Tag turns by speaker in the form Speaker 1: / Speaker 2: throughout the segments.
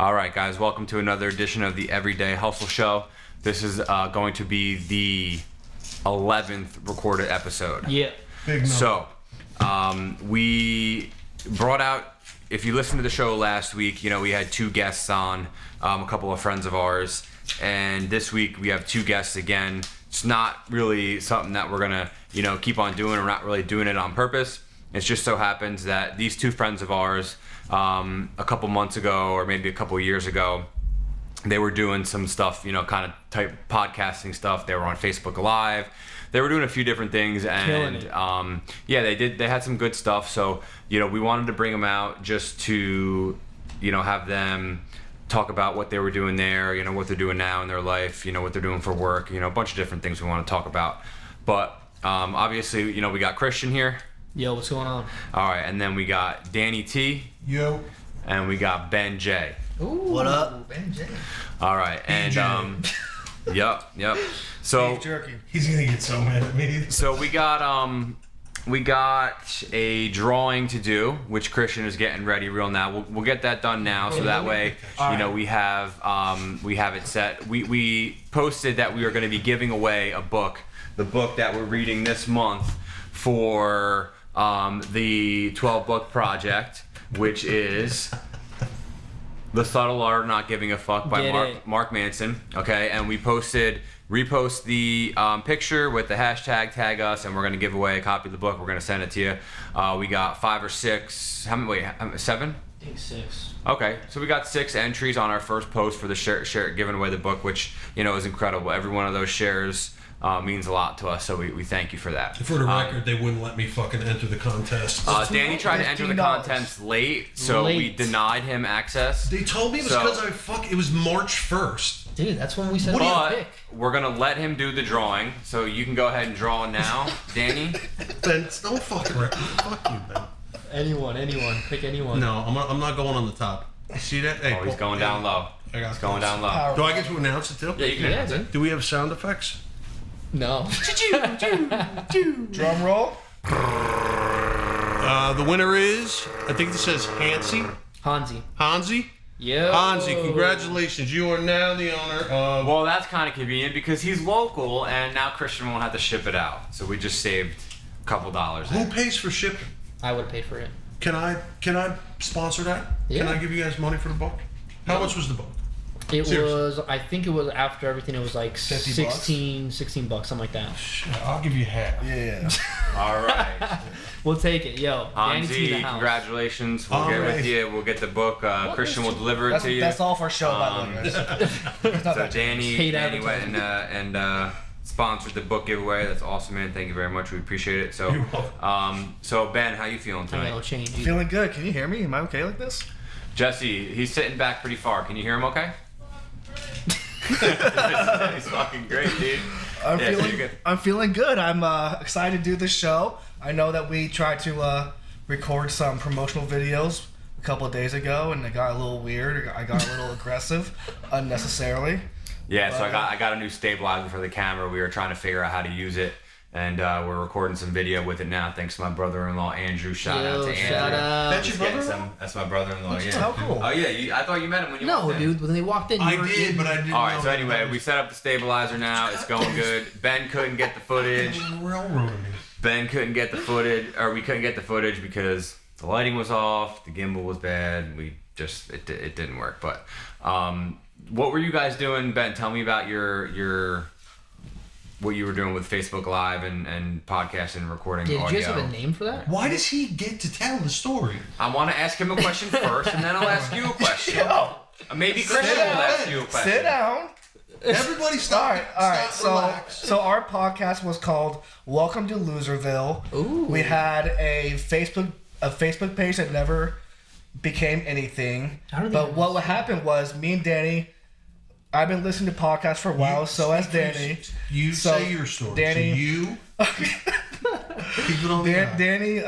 Speaker 1: All right, guys, welcome to another edition of the Everyday Hustle Show. This is going to be the 11th recorded episode.
Speaker 2: Yeah.
Speaker 3: Big number.
Speaker 1: So, we brought out, if you listened to the show last week, you know, we had two guests on, a couple of friends of ours. And this week we have two guests again. It's not really something that we're going to, you know, keep on doing. We're not really doing it on purpose. It just so happens that these two friends of ours, a couple months ago or maybe a couple years ago, they were doing some stuff, you know, kind of type podcasting stuff. They were on Facebook Live. They were doing a few different things, and yeah, they had some good stuff. So, you know, we wanted to bring them out just to, you know, have them talk about what they were doing there, you know, what they're doing now in their life, you know, what they're doing for work, you know, a bunch of different things we want to talk about. But obviously, you know, we got Christian here.
Speaker 2: Yo, what's going on?
Speaker 1: All right, and then we got Danny T.
Speaker 3: Yo.
Speaker 1: And we got Ben J.
Speaker 2: Ooh,
Speaker 4: what up?
Speaker 2: Ben J.
Speaker 1: All right, and yep. So
Speaker 4: Beef jerky.
Speaker 3: He's gonna get so mad at me.
Speaker 1: So we got a drawing to do, which Christian is getting ready real now. We'll get that done now, so that way, you know, we have it set. We posted that we are going to be giving away a book, the book that we're reading this month for the 12 book project, which is The Subtle Art of Not Giving a Fuck by Mark Manson. Okay, and we repost the picture with the hashtag, tag us, and we're going to give away a copy of the book. We're going to send it to you. We got 5 or 6, how many, 7?
Speaker 2: I think 6.
Speaker 1: Okay, so we got 6 entries on our first post for the share giving away the book, which, you know, is incredible. Every one of those shares means a lot to us, so we thank you for that.
Speaker 3: For the record, they wouldn't let me fucking enter the contest.
Speaker 1: Danny tried to enter the contest late, so we denied him access.
Speaker 3: They told me it was because it was March 1st.
Speaker 2: Dude, that's when we said
Speaker 1: But we're going to let him do the drawing, so you can go ahead and draw now, Danny.
Speaker 3: Ben, don't fucking wreck me. Fuck you, Ben.
Speaker 2: Anyone. Pick anyone.
Speaker 3: No, I'm not going on the top. See that? Hey,
Speaker 1: He's going down low. He's going down low.
Speaker 3: Do I get to announce it too?
Speaker 1: Yeah, you can announce it.
Speaker 3: Do we have sound effects?
Speaker 2: No.
Speaker 4: Drum roll.
Speaker 3: The winner is, I think this says
Speaker 2: Hansi.
Speaker 3: Hansi?
Speaker 2: Yeah.
Speaker 3: Hansi, congratulations. You are now the owner of...
Speaker 1: Well, that's kind of convenient because he's local, and now Christian won't have to ship it out. So we just saved a couple dollars.
Speaker 3: Who pays for shipping?
Speaker 2: I would have paid for it.
Speaker 3: Can I sponsor that?
Speaker 2: Yeah.
Speaker 3: Can I give you guys money for the book? How much was the book?
Speaker 2: It
Speaker 3: Seriously.
Speaker 2: was, I think it was after everything, it was like
Speaker 4: 50
Speaker 2: $16 bucks, something like that.
Speaker 3: I'll give you half.
Speaker 4: Yeah.
Speaker 1: All right.
Speaker 2: We'll take it. Yo, Danny T in the
Speaker 1: Hansi,
Speaker 2: house.
Speaker 1: congratulations. We'll get with you. We'll get the book. Christian will deliver it to you.
Speaker 4: That's all for show, by the way.
Speaker 1: So Danny went
Speaker 2: advertising.
Speaker 1: and sponsored the book giveaway. That's awesome, man. Thank you very much. We appreciate it. So, so Ben, how you feeling
Speaker 2: I
Speaker 1: tonight?
Speaker 2: will change you.
Speaker 4: Feeling good. Can you hear me? Am I okay like this?
Speaker 1: Jesse, he's sitting back pretty far. Can you hear him okay? He's fucking great, dude.
Speaker 4: I'm feeling good. I'm excited to do this show. I know that we tried to record some promotional videos a couple of days ago, and it got a little weird. I got a little aggressive unnecessarily.
Speaker 1: Yeah, so I got a new stabilizer for the camera. We were trying to figure out how to use it, and we're recording some video with it now. Thanks to my brother-in-law Andrew. Shout out to Andrew.
Speaker 2: Shout out.
Speaker 3: That's your brother-in-law?
Speaker 1: That's my brother-in-law. Yeah.
Speaker 4: How cool.
Speaker 1: Oh yeah, I thought you met him when you walked
Speaker 2: No,
Speaker 1: in.
Speaker 2: dude, when they walked in,
Speaker 3: I did, but I didn't know.
Speaker 1: All right, so anyway, we set up the stabilizer now. It's going good. Ben couldn't get the footage. Ben couldn't get the footage, or we couldn't get the footage because the lighting was off, the gimbal was bad. We just it didn't work. But what were you guys doing, Ben? Tell me about your what you were doing with Facebook Live and podcasting and recording
Speaker 2: Did
Speaker 1: audio.
Speaker 2: you guys have a name for that?
Speaker 3: Why does he get to tell the story?
Speaker 1: I want to ask him a question first, and then I'll ask you a question. Maybe Christian will ask you a question.
Speaker 4: Sit down.
Speaker 3: Everybody stop.
Speaker 4: All right.
Speaker 3: Relax.
Speaker 4: So our podcast was called Welcome to Loserville.
Speaker 2: Ooh.
Speaker 4: We had a Facebook page that never became anything. But what happened was me and Danny. I've been listening to podcasts for a while, so has Danny.
Speaker 3: You say your story.
Speaker 4: Danny.
Speaker 3: So you keep it on the guy.
Speaker 4: Danny,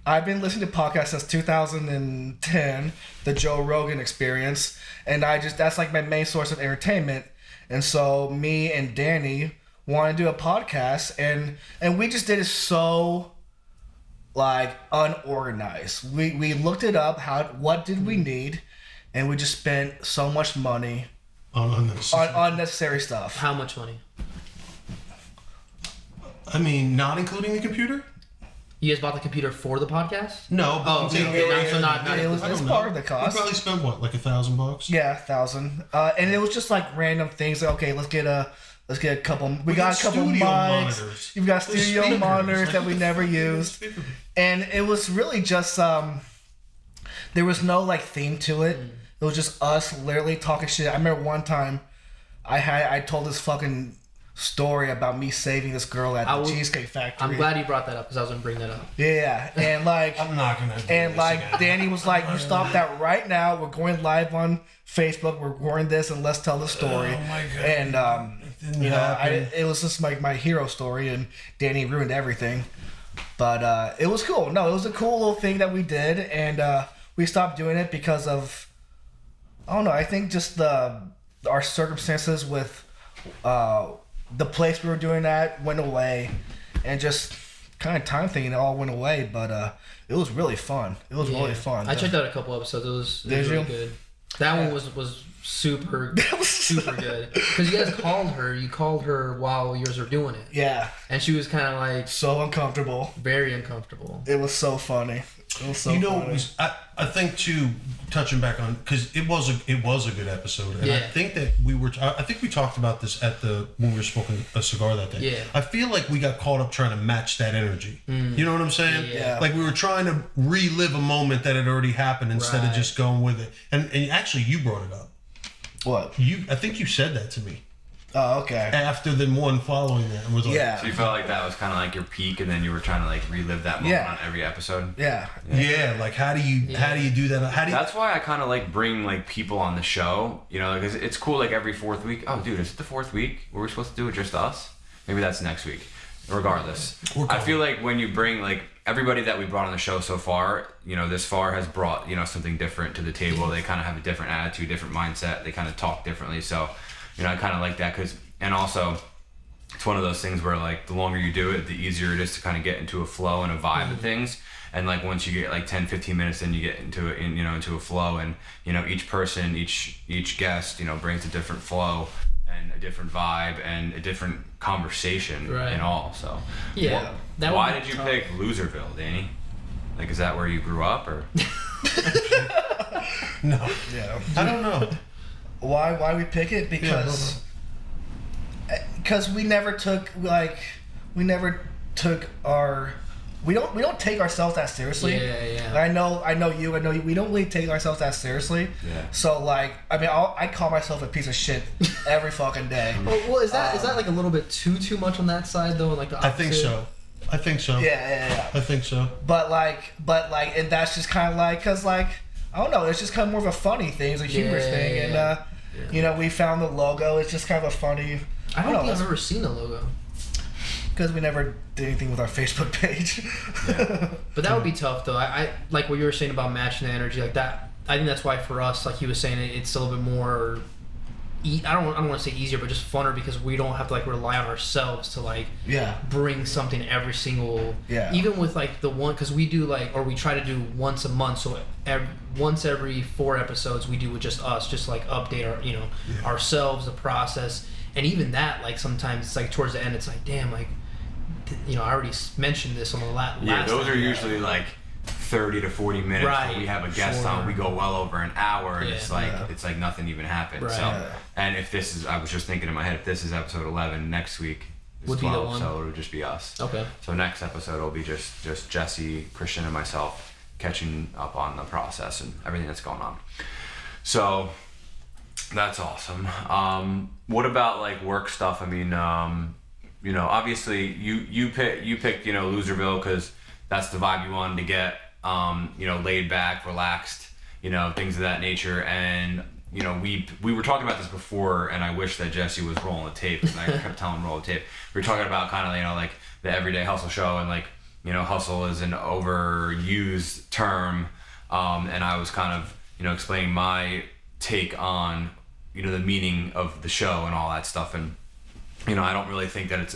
Speaker 4: I've been listening to podcasts since 2010, the Joe Rogan Experience, and that's like my main source of entertainment. And so me and Danny want to do a podcast, and we just did it so like unorganized. We looked it up. What did we need? and we just spent so much money
Speaker 3: On
Speaker 4: unnecessary stuff.
Speaker 2: How much money?
Speaker 3: I mean, not including the computer?
Speaker 2: You guys bought the computer for the podcast?
Speaker 3: No.
Speaker 2: Oh, okay, okay, so not
Speaker 4: It was
Speaker 3: I don't
Speaker 4: it's
Speaker 3: know.
Speaker 4: part of the
Speaker 3: We
Speaker 4: cost.
Speaker 3: probably spent what, like $1,000?
Speaker 4: Yeah, 1,000. And it was just like random things. Like, okay, let's get a couple. We got a couple
Speaker 3: studio
Speaker 4: mics.
Speaker 3: monitors.
Speaker 4: You've got
Speaker 3: There's
Speaker 4: studio
Speaker 3: speakers.
Speaker 4: monitors that we never used, and it was really just there was no like theme to it. It was just us literally talking shit. I remember one time I told this fucking story about me saving this girl at the Cheesecake Factory.
Speaker 2: I'm glad you brought that up because I was gonna bring that up.
Speaker 4: Yeah, and like
Speaker 3: I'm not gonna. Do
Speaker 4: and
Speaker 3: this
Speaker 4: like
Speaker 3: again.
Speaker 4: Danny was like, "You stop that right now. We're going live on Facebook. We're recording this, and let's tell the story."
Speaker 3: Oh my God.
Speaker 4: And
Speaker 3: didn't
Speaker 4: you know,
Speaker 3: happen.
Speaker 4: it was just like my hero story, and Danny ruined everything. But it was cool. No, it was a cool little thing that we did, and we stopped doing it because of I don't know. I think just our circumstances with the place we were doing that went away, and just kind of time thing, it all went away. But it was really fun. It was really fun.
Speaker 2: I checked out a couple episodes. It was
Speaker 4: Did
Speaker 2: really
Speaker 4: you?
Speaker 2: good. That one was super super good because you guys called her while yours were doing it,
Speaker 4: Yeah,
Speaker 2: and she was kind of like
Speaker 4: so uncomfortable.
Speaker 2: very uncomfortable.
Speaker 4: It was so funny. It was so
Speaker 3: You know,
Speaker 4: funny.
Speaker 3: I think too, touching back on, because it was a good episode, and I
Speaker 2: Yeah.
Speaker 3: think that I think we talked about this when we were smoking a cigar that day.
Speaker 2: Yeah.
Speaker 3: I feel like we got caught up trying to match that energy. You know what I'm saying?
Speaker 2: Yeah.
Speaker 3: Like we were trying to relive a moment that had already happened instead of
Speaker 2: Right.
Speaker 3: just going with it. And actually, you brought it up.
Speaker 4: What?
Speaker 3: I think you said that to me
Speaker 4: Oh, okay.
Speaker 3: after the one following that, and was like,
Speaker 4: Yeah.
Speaker 1: So you felt like that was kind of like your peak, and then you were trying to like relive that moment
Speaker 4: Yeah.
Speaker 1: on every episode.
Speaker 4: Yeah.
Speaker 3: yeah, like how do you do that? How do you?
Speaker 1: That's why I kind of like bring like people on the show, you know, because it's cool. Like every fourth week. Oh, dude, is it the fourth week? Were we supposed to do it just us? Maybe that's next week. Regardless, I feel like when you bring like everybody that we brought on the show so far, you know, this far has brought, you know, something different to the table. They kind of have a different attitude, different mindset. They kind of talk differently. So, you know, I kind of like that and also it's one of those things where like the longer you do it, the easier it is to kind of get into a flow and a vibe of things. And like once you get like 10, 15 minutes, then you get into it, into a flow, and you know, each person, each guest, you know, brings a different flow and a different vibe and a different conversation
Speaker 2: Right.
Speaker 1: and all. So
Speaker 2: Yeah, that
Speaker 1: why
Speaker 2: would
Speaker 1: did
Speaker 2: be
Speaker 1: you
Speaker 2: tough.
Speaker 1: pick Loserville, Danny? Like, is that where you grew up, or?
Speaker 3: No,
Speaker 4: Yeah.
Speaker 3: I don't know.
Speaker 4: Why we pick it? Because we never took our we don't take ourselves that seriously.
Speaker 2: Yeah.
Speaker 4: I know you. We don't really take ourselves that seriously.
Speaker 1: Yeah.
Speaker 4: So like, I mean, I call myself a piece of shit every fucking day.
Speaker 2: Well, is that like a little bit too much on that side though? Like the
Speaker 3: I think so.
Speaker 4: Yeah.
Speaker 3: I think so.
Speaker 4: But like, and that's just kind of like, cause like, I don't know, it's just kind of more of a funny thing, it's a humorous
Speaker 2: Yeah,
Speaker 4: thing, and you know, we found the logo. It's just kind of a funny.
Speaker 2: I don't think
Speaker 4: know,
Speaker 2: I've ever seen the logo.
Speaker 4: because we never did anything with our Facebook page.
Speaker 2: But that would be tough though. I like what you were saying about matching the energy like that. I think that's why for us, like he was saying, it's a little bit more. I don't want to say easier, but just funner because we don't have to like rely on ourselves to like
Speaker 4: Yeah.
Speaker 2: bring something every single.
Speaker 4: Yeah.
Speaker 2: Even with like the one, because we do like, or we try to do once a month. So once every 4 episodes, we do with just us, just like update our ourselves, the process, and even that like sometimes it's like towards the end, it's like damn, like I already mentioned this on the last.
Speaker 1: Yeah, those are
Speaker 2: time.
Speaker 1: usually like 30 to 40 minutes
Speaker 2: Right,
Speaker 1: where we have a guest
Speaker 2: sure.
Speaker 1: on, we go well over an hour, and
Speaker 2: Yeah.
Speaker 1: it's like nothing even happened.
Speaker 2: Right.
Speaker 1: So,
Speaker 2: Yeah.
Speaker 1: and if this is, I was just thinking in my head, if this is episode 11, next week is
Speaker 2: Would be the
Speaker 1: 12,
Speaker 2: one.
Speaker 1: so it'll just be us.
Speaker 2: Okay.
Speaker 1: So next episode will be just Jesse, Christian, and myself catching up on the process and everything that's going on. So that's awesome. What about like work stuff? I mean, obviously you picked Loserville because that's the vibe you wanted to get. Laid back, relaxed, things of that nature. And we were talking about this before, and I wish that Jesse was rolling the tape, and I kept telling him roll the tape. We were talking about kind of like the everyday hustle show, and like hustle is an overused term, and I was kind of explaining my take on the meaning of the show and all that stuff. And I don't really think that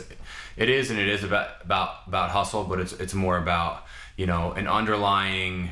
Speaker 1: it is about hustle, but it's more about an underlying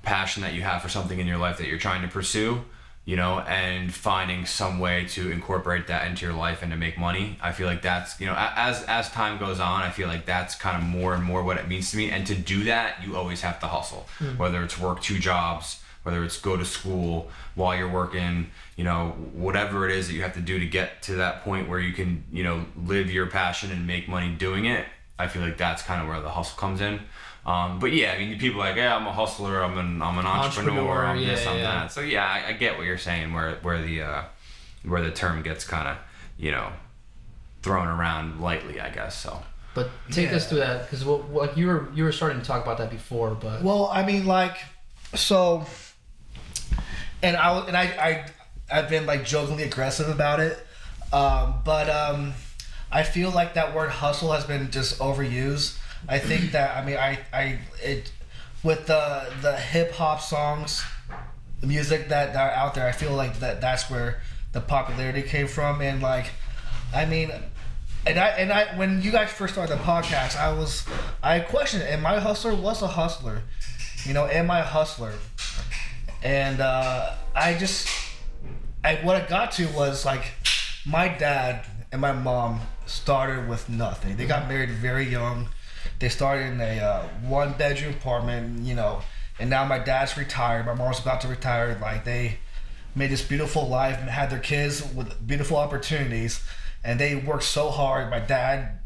Speaker 1: passion that you have for something in your life that you're trying to pursue, you know, and finding some way to incorporate that into your life and to make money. I feel like that's, you know, as time goes on, I feel like that's kind of more and more what it means to me. And to do that, you always have to hustle, whether it's work 2 jobs, whether it's go to school while you're working, you know, whatever it is that you have to do to get to that point where you can, you know, live your passion and make money doing it. I feel like that's kind of where the hustle comes in. But yeah, I mean, people are like, yeah, I'm a hustler, I'm an entrepreneur, I'm this, I'm that. So yeah, I get what you're saying, where the term gets kind of, you know, thrown around lightly, I guess. So.
Speaker 2: But take us through that, because like you were starting to talk about that before, but.
Speaker 4: Well, I mean, like, so, and I've been like jokingly aggressive about it, but I feel like that word hustle has been just overused. I think that, I mean, with the hip hop songs, the music that are out there, I feel like that's where the popularity came from. And like, I mean, and I when you guys first started the podcast, I questioned, am I a hustler? What's a hustler? You know, am I a hustler? And what I got to was like, my dad and my mom started with nothing. They got married very young. They started in a 1-bedroom apartment, you know, and now my dad's retired. My mom's about to retire. Like, they made this beautiful life and had their kids with beautiful opportunities, and they worked so hard. My dad,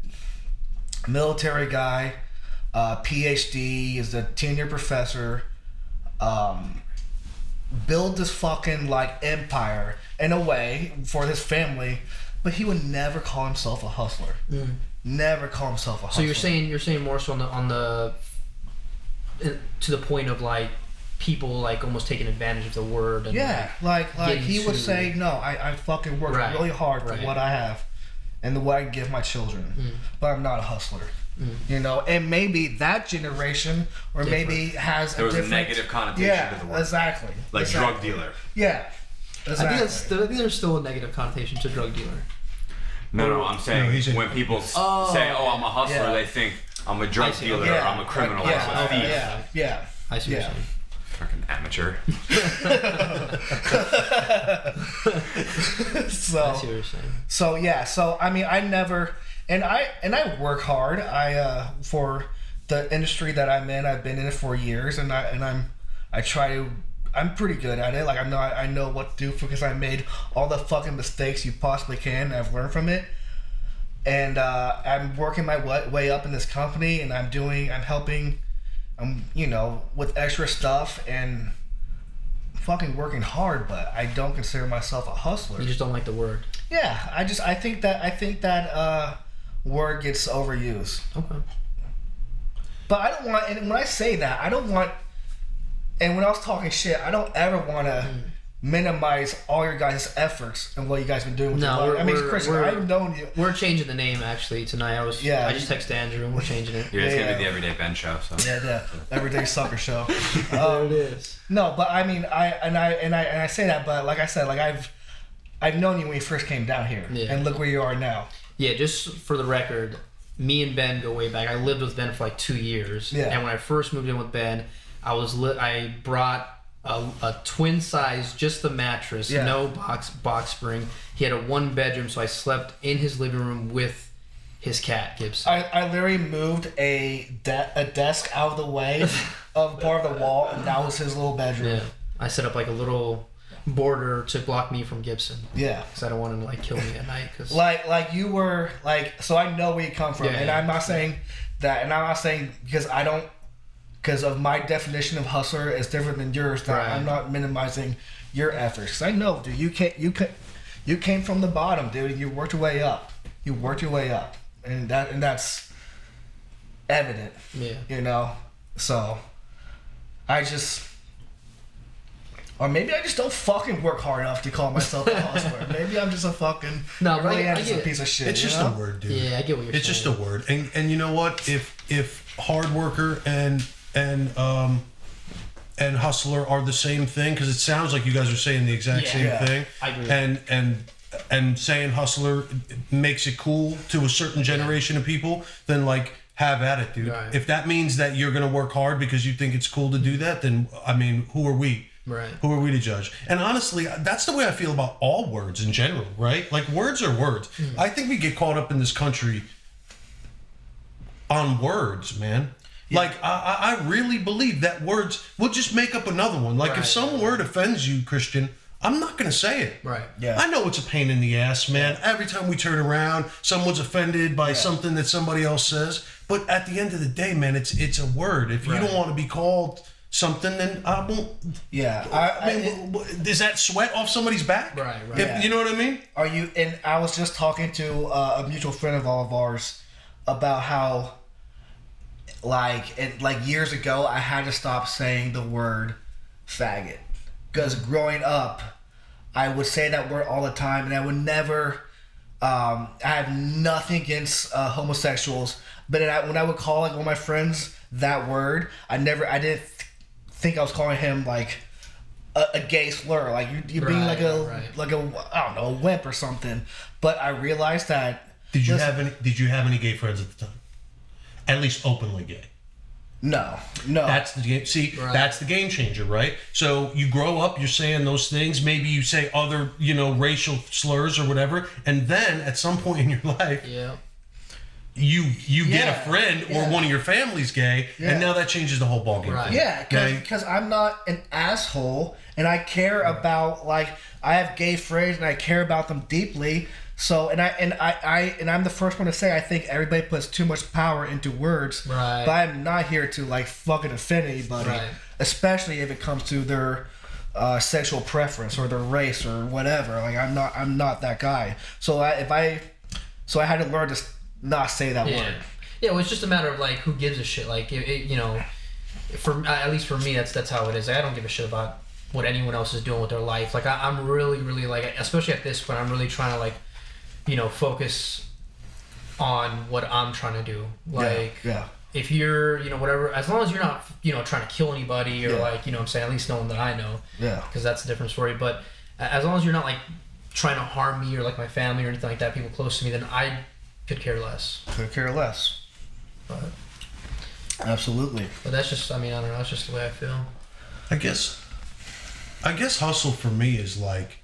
Speaker 4: military guy, PhD, is a tenure professor, build this fucking like empire in a way for his family, but he would never call himself a hustler. Never call himself a hustler.
Speaker 2: So you're saying more so on the to the point of like people like almost taking advantage of the word. And
Speaker 4: like he would say, no, I fucking worked really hard for what I have and what I can give my children, but I'm not a hustler. You know, and maybe that generation, or maybe has
Speaker 1: there
Speaker 4: a
Speaker 1: was
Speaker 4: different,
Speaker 1: a negative connotation to the word.
Speaker 4: Exactly.
Speaker 1: Like drug dealer.
Speaker 4: Yeah. Exactly.
Speaker 2: I think there's still a negative connotation to drug dealer.
Speaker 1: No, I'm saying when people say, "Oh, I'm a hustler," they think I'm a drug dealer, or I'm a criminal, I'm a thief.
Speaker 4: Yeah.
Speaker 2: I see what you're saying.
Speaker 1: Fucking amateur.
Speaker 2: I see what you're saying.
Speaker 4: So I mean, I never, and I work hard. For the industry that I'm in, I've been in it for years, and I'm pretty good at it. Like, I know what to do because I made all the fucking mistakes you possibly can, and I've learned from it. And I'm working my way up in this company, and I'm helping, you know, with extra stuff and fucking working hard. But I don't consider myself a hustler.
Speaker 2: You just don't like the word.
Speaker 4: Yeah, I think that word gets overused.
Speaker 2: Okay.
Speaker 4: But I don't want, and when I say that, I don't want. And when I was talking shit, I don't ever want to minimize all your guys' efforts and what you guys been doing with your life. I mean, Chris, I've known you.
Speaker 2: We're changing the name actually tonight. I just texted Andrew and we're changing it.
Speaker 1: Yeah, it's gonna be the Everyday Ben Show. So.
Speaker 4: Yeah, Everyday Sucker Show.
Speaker 2: There it is.
Speaker 4: No, but I mean, I say that, but like I said, like I've known you when you first came down here, and look where you are now.
Speaker 2: Yeah, just for the record, me and Ben go way back. I lived with Ben for like 2 years, and when I first moved in with Ben, I brought a twin size, just the mattress, no box spring. He had a 1-bedroom, so I slept in his living room with his cat, Gibson.
Speaker 4: I literally moved a desk out of the way of part of the wall, and that was his little bedroom.
Speaker 2: Yeah, I set up like a little border to block me from Gibson.
Speaker 4: Yeah,
Speaker 2: because I don't want him to like kill me at night. Cause
Speaker 4: like you were like, so I know where you come from, and I'm not saying that, and I'm not saying because I don't. Because of my definition of hustler is different than yours, that I'm not minimizing your efforts. Because I know, dude, you came from the bottom, dude, and you worked your way up. And that's evident. Yeah. You know, so or maybe I just don't fucking work hard enough to call myself a hustler. Maybe I'm just a fucking a piece of shit.
Speaker 3: It's just a word, dude.
Speaker 2: Yeah, I get what you're saying.
Speaker 3: It's just a word, and you know what? If hard worker and hustler are the same thing, because it sounds like you guys are saying the exact same thing.
Speaker 2: I agree.
Speaker 3: And saying hustler makes it cool to a certain generation of people, then like have at it, dude.
Speaker 2: Right.
Speaker 3: If that means that you're going to work hard because you think it's cool to do that, then, I mean, who are we?
Speaker 2: Right.
Speaker 3: Who are we to judge? And honestly, that's the way I feel about all words in general, right? Like, words are words. I think we get caught up in this country on words, man. Yeah. Like, I really believe that words, we'll just make up another one. Like, if some word offends you, Christian, I'm not going to say it.
Speaker 2: Right.
Speaker 4: Yeah.
Speaker 3: I know it's a pain in the ass, man. Every time we turn around, someone's offended by something that somebody else says. But at the end of the day, man, it's a word. If you don't want to be called something, then I won't.
Speaker 4: Yeah.
Speaker 3: I mean, is that sweat off somebody's back?
Speaker 2: Right.
Speaker 3: You know what I mean?
Speaker 4: Are you? And I was just talking to a mutual friend of all of ours about how, like years ago, I had to stop saying the word faggot. Because growing up, I would say that word all the time, and I would never. I have nothing against homosexuals, but when I would call like one of my friends that word, I didn't think I was calling him like a gay slur, like you're being like a I don't know, a wimp or something. But I realized that.
Speaker 3: Did you have any gay friends at the time? At least openly gay.
Speaker 4: No.
Speaker 3: That's the game. See, that's the game changer, right? So you grow up, you're saying those things. Maybe you say other, racial slurs or whatever, and then at some point in your life, you get a friend or one of your family's gay, and now that changes the whole ballgame.
Speaker 2: Right.
Speaker 4: Yeah, because I'm not an asshole, and I care about, like, I have gay friends and I care about them deeply. So I'm the first one to say I think everybody puts too much power into words.
Speaker 2: Right.
Speaker 4: But I'm not here to like fucking offend anybody, especially if it comes to their sexual preference or their race or whatever. Like I'm not that guy. So I had to learn to not say that word.
Speaker 2: Yeah, well, it's just a matter of like who gives a shit. Like for at least for me, that's how it is. I don't give a shit about what anyone else is doing with their life. Like I'm really, really like, especially at this point, I'm really trying to like, focus on what I'm trying to do. Like, if you're, whatever, as long as you're not, trying to kill anybody or like, I'm saying, at least no one that I know. Yeah. Because that's a different story. But as long as you're not like trying to harm me or like my family or anything like that, people close to me, then I could care less. But
Speaker 4: absolutely.
Speaker 2: But that's just, I don't know, that's just the way I feel.
Speaker 3: I guess hustle for me is like,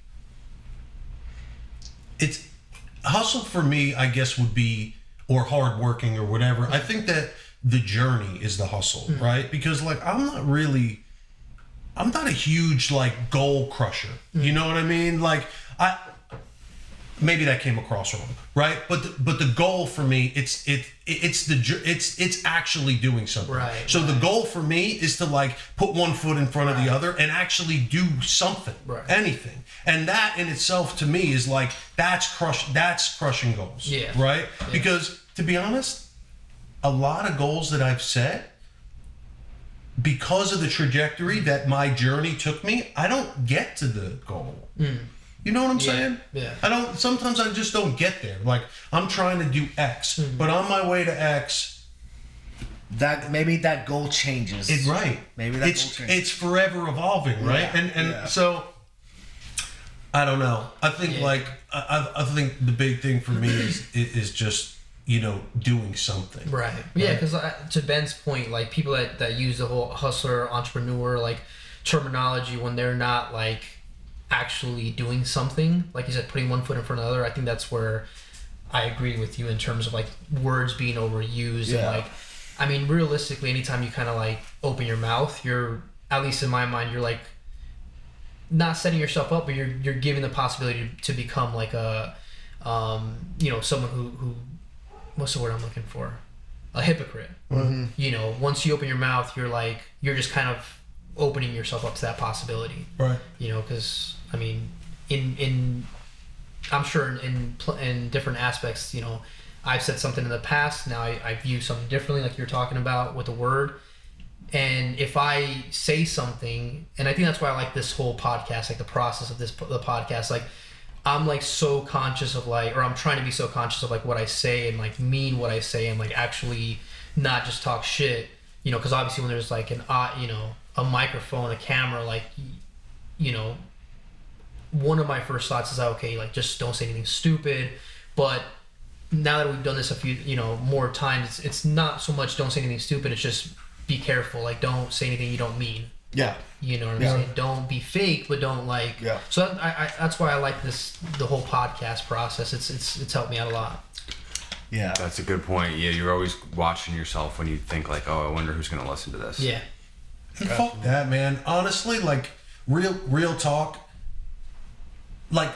Speaker 3: hustle for me, I guess, would be, or hardworking or whatever. I think that the journey is the hustle, right? Because like, I'm not a huge like goal crusher. You know what I mean? Like maybe that came across wrong, right? But the goal for me, it's actually doing something.
Speaker 2: Right.
Speaker 3: So the goal for me is to like put one foot in front of the other and actually do something, anything. And that in itself to me is like that's crushing goals.
Speaker 2: Yeah.
Speaker 3: Right?
Speaker 2: Yeah.
Speaker 3: Because to be honest, a lot of goals that I've set, because of the trajectory that my journey took me, I don't get to the goal. You know what I'm saying?
Speaker 2: Yeah.
Speaker 3: Sometimes I just don't get there. Like, I'm trying to do X, but on my way to X,
Speaker 4: that maybe that goal changes. Maybe that goal changes.
Speaker 3: It's forever evolving, right? And so I don't know. I think like I think the big thing for me is just doing something.
Speaker 2: Right. Yeah, because to Ben's point, like people that use the whole hustler, entrepreneur like terminology when they're not like actually doing something, like you said, putting one foot in front of the other. I think that's where I agree with you in terms of like words being overused and like, realistically, anytime you kind of like open your mouth, you're, at least in my mind, you're like not setting yourself up, but you're giving the possibility to become like a, someone who, what's the word I'm looking for? A hypocrite. Mm-hmm. Once you open your mouth, you're just kind of opening yourself up to that possibility.
Speaker 3: Right.
Speaker 2: Because in I'm sure in different aspects, I've said something in the past. Now I view something differently, like you're talking about with the word. And if I say something, and I think that's why I like this whole podcast, like the process of the podcast, like I'm like so conscious of like, or I'm trying to be so conscious of like what I say and like mean what I say and like actually not just talk shit, because obviously when there's like a microphone, a camera, like, one of my first thoughts is, okay, like just don't say anything stupid, but now that we've done this a few, more times, it's not so much don't say anything stupid. It's just be careful. Like, don't say anything you don't mean.
Speaker 4: Yeah.
Speaker 2: You know what I'm saying? Don't be fake, but don't
Speaker 4: Yeah.
Speaker 2: So that's why I like the whole podcast process. It's helped me out a lot.
Speaker 4: Yeah.
Speaker 1: That's a good point. Yeah, you're always watching yourself when you think like, oh, I wonder who's going to listen to this.
Speaker 2: Yeah.
Speaker 3: And fuck that, man. Honestly, like real talk. Like,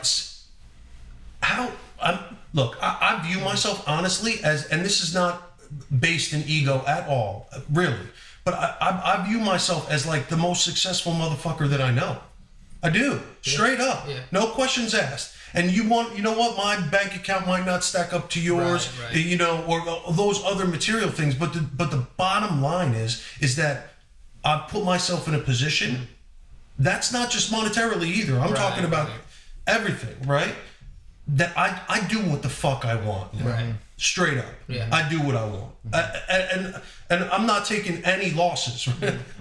Speaker 3: I view myself honestly as, and this is not based in ego at all, really. But I view myself as like the most successful motherfucker that I know. I do, straight up, no questions asked. And you know what? My bank account might not stack up to yours,
Speaker 2: right.
Speaker 3: Or those other material things. But the bottom line is that I've put myself in a position. That's not just monetarily either. I'm talking about everything, right? That I do what the fuck I want.
Speaker 2: Right.
Speaker 3: Straight up.
Speaker 2: Yeah.
Speaker 3: I do what I want. And I'm not taking any losses.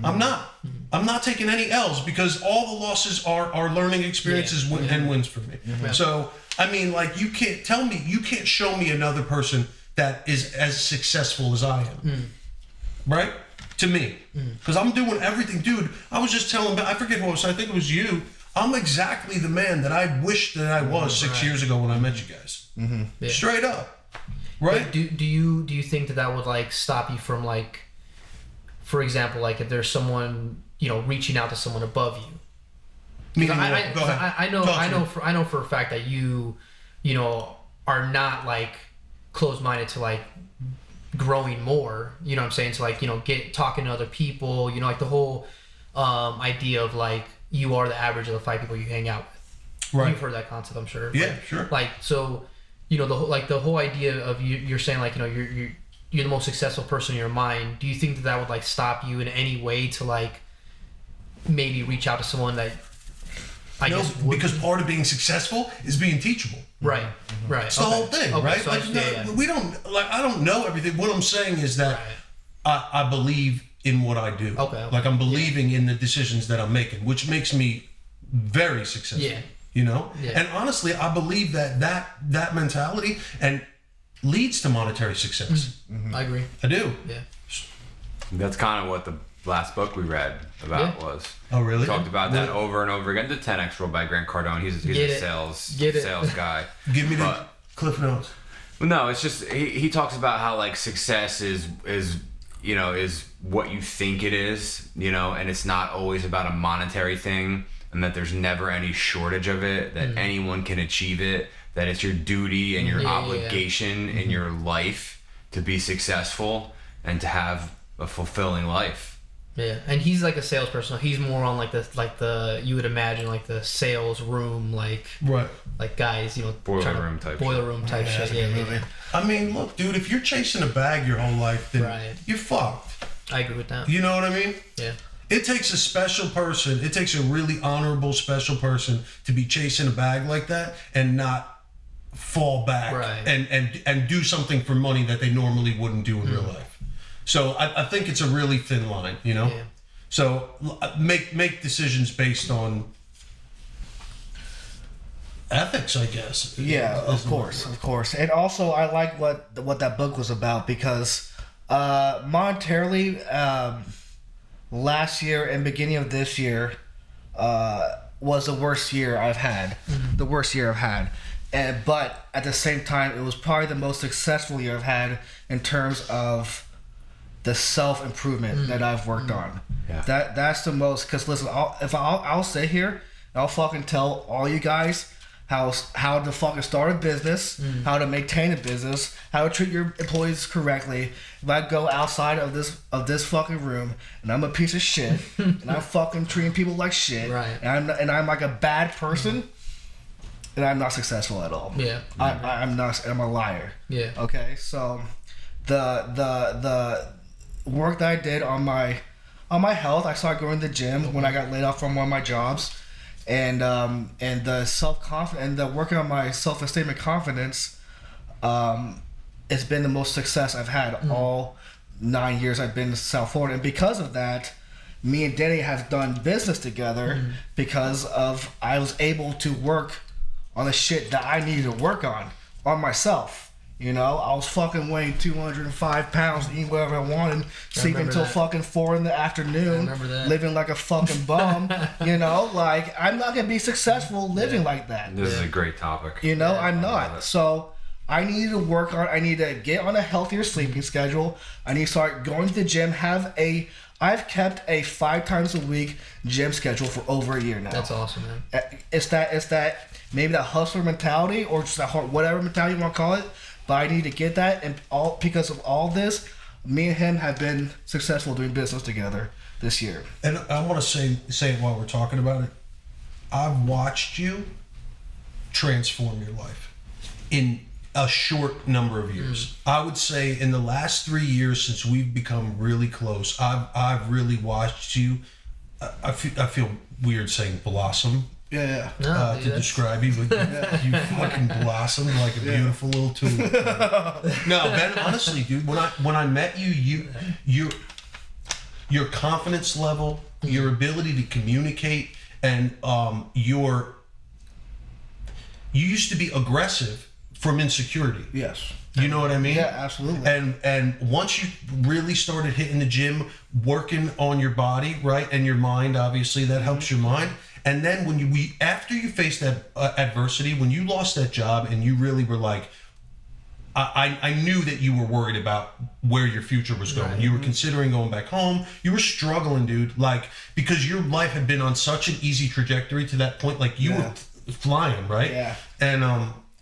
Speaker 3: I'm not taking any L's, because all the losses are learning experiences and wins for me. So, I mean, like, you can't show me another person that is as successful as I am. Right? To me. Because I'm doing everything. Dude, I was just telling, I forget who it was, I think it was you. I'm exactly the man that I wished that I was 6 years ago when I met you guys.
Speaker 2: Yeah.
Speaker 3: Straight up. Right?
Speaker 2: But do you think that would like stop you from, like, for example, like if there's someone reaching out to someone above you? I know for a fact that you are not like closed-minded to like growing more. You know what I'm saying? To like talking to other people. Like the whole idea of like you are the average of the 5 people you hang out with.
Speaker 3: Right.
Speaker 2: You've heard that concept, I'm sure.
Speaker 3: Yeah,
Speaker 2: like,
Speaker 3: sure.
Speaker 2: Like so. The whole idea of you're saying like you're the most successful person in your mind. Do you think that would like stop you in any way to like maybe reach out to someone that guess
Speaker 3: because part of being successful is being teachable.
Speaker 2: Right. Right.
Speaker 3: It's the whole thing, right?
Speaker 2: So
Speaker 3: I don't know everything. What I'm saying is that I believe in what I do.
Speaker 2: Okay.
Speaker 3: Like, I'm believing in the decisions that I'm making, which makes me very successful.
Speaker 2: Yeah.
Speaker 3: Yeah. And honestly, I believe that mentality and leads to monetary success.
Speaker 2: I agree.
Speaker 3: I do.
Speaker 2: Yeah.
Speaker 1: That's kind of what the last book we read about was.
Speaker 3: Oh, really?
Speaker 1: We talked about that over and over again. The 10X Rule by Grant Cardone. He's a sales guy.
Speaker 3: Give me the Cliff Notes.
Speaker 1: No, it's just he talks about how like success is what you think it is, and it's not always about a monetary thing, and that there's never any shortage of it, that anyone can achieve it, that it's your duty and your obligation in your life to be successful and to have a fulfilling life.
Speaker 2: Yeah, and he's like a salesperson. He's more on like the you would imagine like the sales room, like guys,
Speaker 1: boiler room type
Speaker 2: shit. Yeah.
Speaker 3: I mean, look, dude, if you're chasing a bag your whole life, then you're fucked.
Speaker 2: I agree with that.
Speaker 3: You know what I mean?
Speaker 2: Yeah.
Speaker 3: It takes a special person. It takes a really honorable, special person to be chasing a bag like that and not fall back and do something for money that they normally wouldn't do in real life. So I think it's a really thin line, Yeah. So make decisions based on ethics, I guess.
Speaker 4: Yeah, of course. And also, I like what that book was about, because monetarily, last year and beginning of this year was the worst year I've had. The worst year I've had. But at the same time, it was probably the most successful year I've had in terms of the self-improvement that I've worked on.
Speaker 1: Yeah.
Speaker 4: That's the most, because listen, I'll sit here and I'll fucking tell all you guys how to fucking start a business, how to maintain a business, how to treat your employees correctly. If I go outside of this fucking room and I'm a piece of shit and I'm fucking treating people like shit, and I'm like a bad person, then I'm not successful at all.
Speaker 2: Yeah.
Speaker 4: I'm not. I'm a liar.
Speaker 2: Yeah.
Speaker 4: Okay. So the work that I did on my health, I started going to the gym when I got laid off from one of my jobs. And the self-confidence and the working on my self-esteem and confidence, it's been the most success I've had all 9 years I've been in South Florida. And because of that, me and Danny have done business together because I was able to work on the shit that I needed to work on myself. You know, I was fucking weighing 205 pounds, eating whatever I wanted, sleeping until
Speaker 2: that.
Speaker 4: fucking 4 in the afternoon,
Speaker 2: remember that.
Speaker 4: living like a fucking bum. You know, like, I'm not gonna be successful living like that.
Speaker 1: This is a great topic.
Speaker 4: You know, I'm
Speaker 1: I love
Speaker 4: not.
Speaker 1: it.
Speaker 4: So I need to work on. I need to get on a healthier sleeping schedule. I need to start going to the gym. I've kept a 5 times a week gym schedule for over a year now.
Speaker 2: That's awesome, man.
Speaker 4: It's that maybe that hustler mentality or just that whatever mentality you want to call it. But I need to get that, and all because of all this, me and him have been successful doing business together this year.
Speaker 3: And I want to say it while we're talking about it. I've watched you transform your life in a short number of years. I would say in the last 3 years since we've become really close, I've really watched you. I feel weird saying blossom.
Speaker 4: Yeah.
Speaker 2: No,
Speaker 3: To
Speaker 2: dude, that's-
Speaker 3: describe you, but you fucking blossomed like a beautiful little tulip. No, Ben, honestly, dude, when I met you, your confidence level, your ability to communicate, and you used to be aggressive from insecurity.
Speaker 4: Yes.
Speaker 3: You know what I mean?
Speaker 4: Yeah, absolutely.
Speaker 3: And once you really started hitting the gym, working on your body, right, and your mind, obviously that helps your mind. And then after you faced that adversity, when you lost that job, and you really were like, I knew that you were worried about where your future was going.
Speaker 2: Right.
Speaker 3: You were considering going back home. You were struggling, dude, like because your life had been on such an easy trajectory to that point, like you were flying, right?
Speaker 4: Yeah.
Speaker 3: And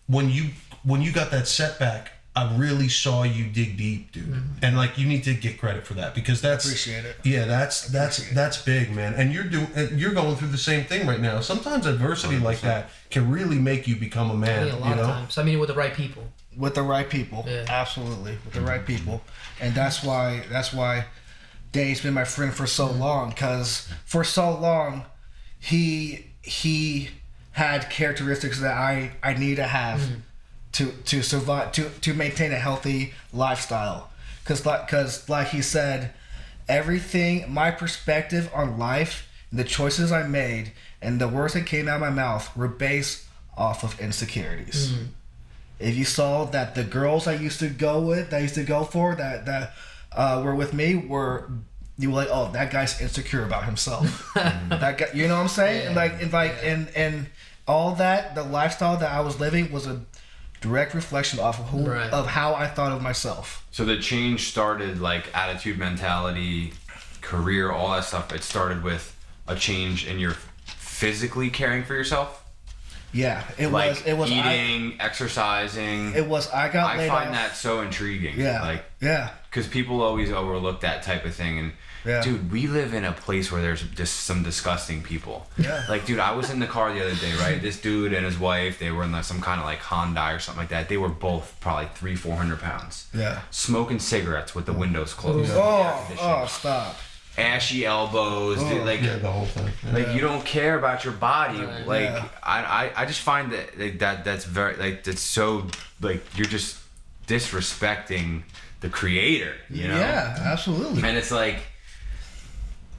Speaker 3: when you got that setback, I really saw you dig deep, dude. And like you need to get credit for that because that's
Speaker 4: Appreciate it.
Speaker 3: Yeah, that's big, man. And you're going through the same thing right now. Sometimes adversity
Speaker 1: 100%.
Speaker 3: like that can really make you become a
Speaker 2: I
Speaker 3: man.
Speaker 2: mean, a lot of times. I mean, with the right people.
Speaker 4: With the right people.
Speaker 2: Yeah.
Speaker 4: Absolutely. With the right people. And that's why Danny's been my friend for so long, because for so long he had characteristics that I need to have to survive, to maintain a healthy lifestyle. Because like he said, everything, my perspective on life, the choices I made, and the words that came out of my mouth were based off of insecurities. If you saw that the girls I used to go for, that were with me, you were like, oh, that guy's insecure about himself. That guy, you know what I'm saying?
Speaker 2: Yeah.
Speaker 4: And all that, the lifestyle that I was living was a direct reflection off of of how I thought of myself.
Speaker 1: So the change started like attitude, mentality, career, all that stuff. It started with a change in your physically caring for yourself.
Speaker 4: Yeah, it
Speaker 1: Like
Speaker 4: was
Speaker 1: eating, exercising.
Speaker 4: I got
Speaker 1: I
Speaker 4: laid
Speaker 1: find
Speaker 4: off.
Speaker 1: that so intriguing.
Speaker 4: Yeah.
Speaker 1: Like,
Speaker 4: Yeah.
Speaker 1: because people always overlook that type of thing. And
Speaker 4: Yeah.
Speaker 1: dude, we live in a place where there's just some disgusting people.
Speaker 4: Yeah.
Speaker 1: Like, dude, I was in the car the other day, right? This dude and his wife, they were in like some kind of like Hyundai or something like that. They were both probably 300-400 pounds.
Speaker 4: Yeah.
Speaker 1: Smoking cigarettes with the windows closed.
Speaker 4: Oh, stop.
Speaker 1: Ashy elbows, dude, like
Speaker 3: Yeah, the whole thing.
Speaker 1: like you don't care about your body.
Speaker 2: Right.
Speaker 1: Like
Speaker 4: Yeah.
Speaker 1: I just find that like, that's very like that's so like you're just disrespecting the creator, you know?
Speaker 4: Yeah, absolutely.
Speaker 1: And it's like,